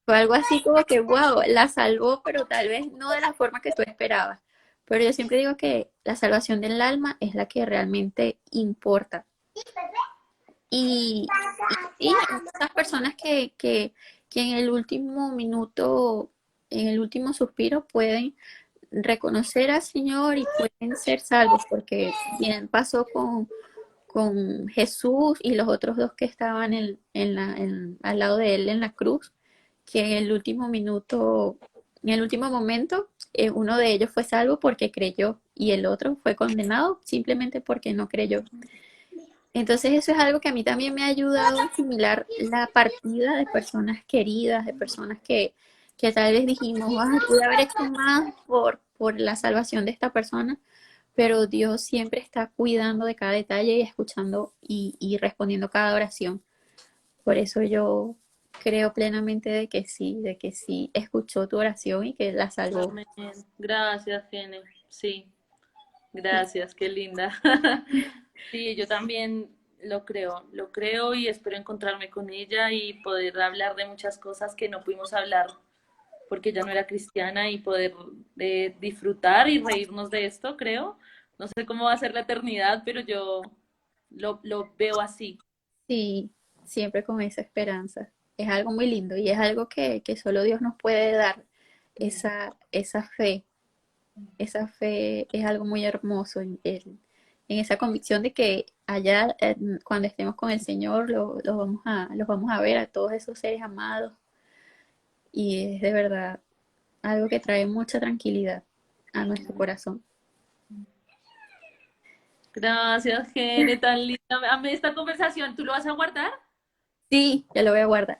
fue algo así como que, wow, la salvó, pero tal vez no de la forma que tú esperabas. Pero yo siempre digo que la salvación del alma es la que realmente importa. Y sí, esas personas que en el último minuto, en el último suspiro pueden reconocer al Señor y pueden ser salvos, porque bien pasó con Jesús y los otros dos que estaban al lado de él en la cruz, que en el último minuto, en el último momento, uno de ellos fue salvo porque creyó y el otro fue condenado simplemente porque no creyó. Entonces eso es algo que a mí también me ha ayudado a asimilar la partida de personas queridas, de personas que tal vez dijimos, ah, pude haber hecho más por la salvación de esta persona, pero Dios siempre está cuidando de cada detalle y escuchando y respondiendo cada oración. Por eso yo creo plenamente de que sí escuchó tu oración y que la salvó. Amén. Gracias, Gene. Sí, gracias, qué linda. Sí, yo también lo creo y espero encontrarme con ella y poder hablar de muchas cosas que no pudimos hablar porque ella no era cristiana y poder disfrutar y reírnos de esto, creo. No sé cómo va a ser la eternidad, pero yo lo veo así. Sí, siempre con esa esperanza. Es algo muy lindo y es algo que solo Dios nos puede dar, esa fe. Esa fe es algo muy hermoso en esa convicción de que allá, cuando estemos con el Señor, los vamos a ver a todos esos seres amados y es de verdad algo que trae mucha tranquilidad a nuestro corazón. Gracias, Gene, tan linda. Amé esta conversación. ¿Tú lo vas a guardar? Sí, ya lo voy a guardar.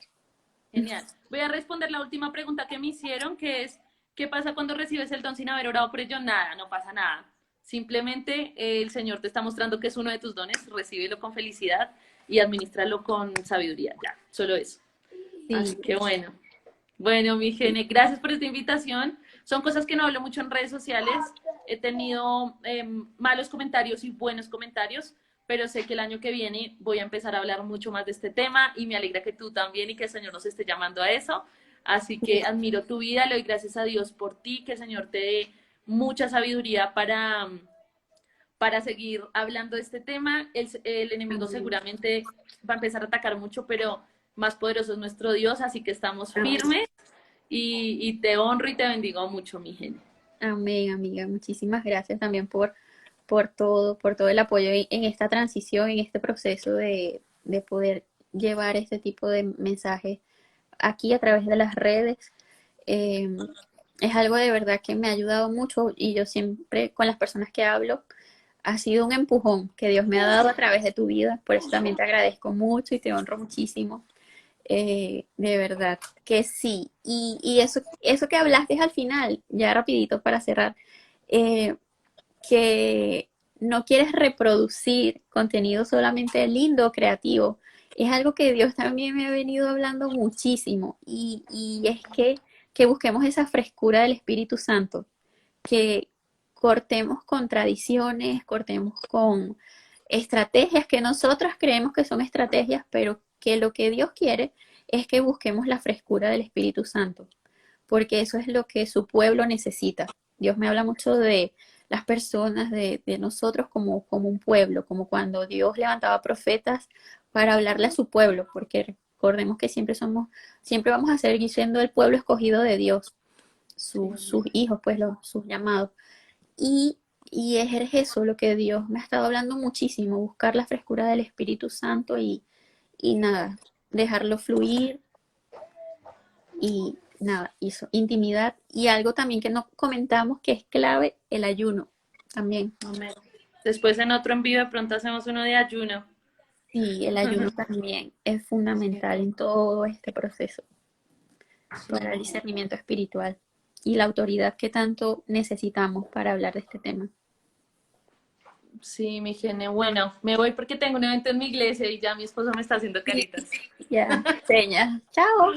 Genial. Voy a responder la última pregunta que me hicieron, que es, ¿qué pasa cuando recibes el don sin haber orado por ello? Nada, no pasa nada. Simplemente el Señor te está mostrando que es uno de tus dones, recíbelo con felicidad y administralo con sabiduría. Ya, solo eso. Sí, Así que bueno, Bueno, mi Gene, gracias por esta invitación. Son cosas que no hablo mucho en redes sociales. He tenido malos comentarios y buenos comentarios, pero sé que el año que viene voy a empezar a hablar mucho más de este tema y me alegra que tú también y que el Señor nos esté llamando a eso. Así que admiro tu vida, le doy gracias a Dios por ti, que el Señor te dé mucha sabiduría para seguir hablando de este tema. El enemigo Amén. seguramente va a empezar a atacar mucho, pero más poderoso es nuestro Dios, así que estamos Amén. firmes y te honro y te bendigo mucho, mi gente. Amén, amiga. Muchísimas gracias también por todo el apoyo en esta transición, en este proceso de poder llevar este tipo de mensajes aquí a través de las redes. Eh, es algo de verdad que me ha ayudado mucho y yo siempre con las personas que hablo ha sido un empujón que Dios me ha dado a través de tu vida. Por eso también te agradezco mucho y te honro muchísimo. De verdad que sí. Y eso que hablaste al final, ya rapidito para cerrar, eh, que no quieres reproducir contenido solamente lindo, creativo, es algo que Dios también me ha venido hablando muchísimo y es que busquemos esa frescura del Espíritu Santo, que cortemos con tradiciones, cortemos con estrategias que nosotros creemos que son estrategias, pero que lo que Dios quiere es que busquemos la frescura del Espíritu Santo, porque eso es lo que su pueblo necesita. Dios me habla mucho de las personas, de nosotros como un pueblo, como cuando Dios levantaba profetas para hablarle a su pueblo, porque recordemos que siempre vamos a seguir siendo el pueblo escogido de Dios, sus hijos, pues sus llamados. Y, y es eso lo que Dios me ha estado hablando muchísimo, buscar la frescura del Espíritu Santo y nada, dejarlo fluir y nada, eso, intimidad. Y algo también que no comentamos que es clave, el ayuno también. Amén. Después en otro envío de pronto hacemos uno de ayuno. Sí, el ayuno también es Sí, fundamental en todo este proceso para sí. el discernimiento espiritual y la autoridad que tanto necesitamos para hablar de este tema. Sí, mi gene. Bueno, me voy porque tengo un evento en mi iglesia y ya mi esposo me está haciendo Sí, caritas. ya, señas. Chao.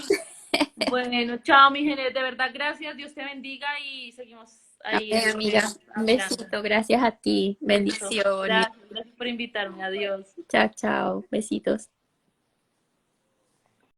Bueno, chao, mi gene. De verdad, gracias. Dios te bendiga y seguimos ahí Amén, amiga. Un hablando. besito. Gracias a ti. Listo. Bendiciones. Gracias, gracias por invitarme. Adiós. Chao, chao. Besitos.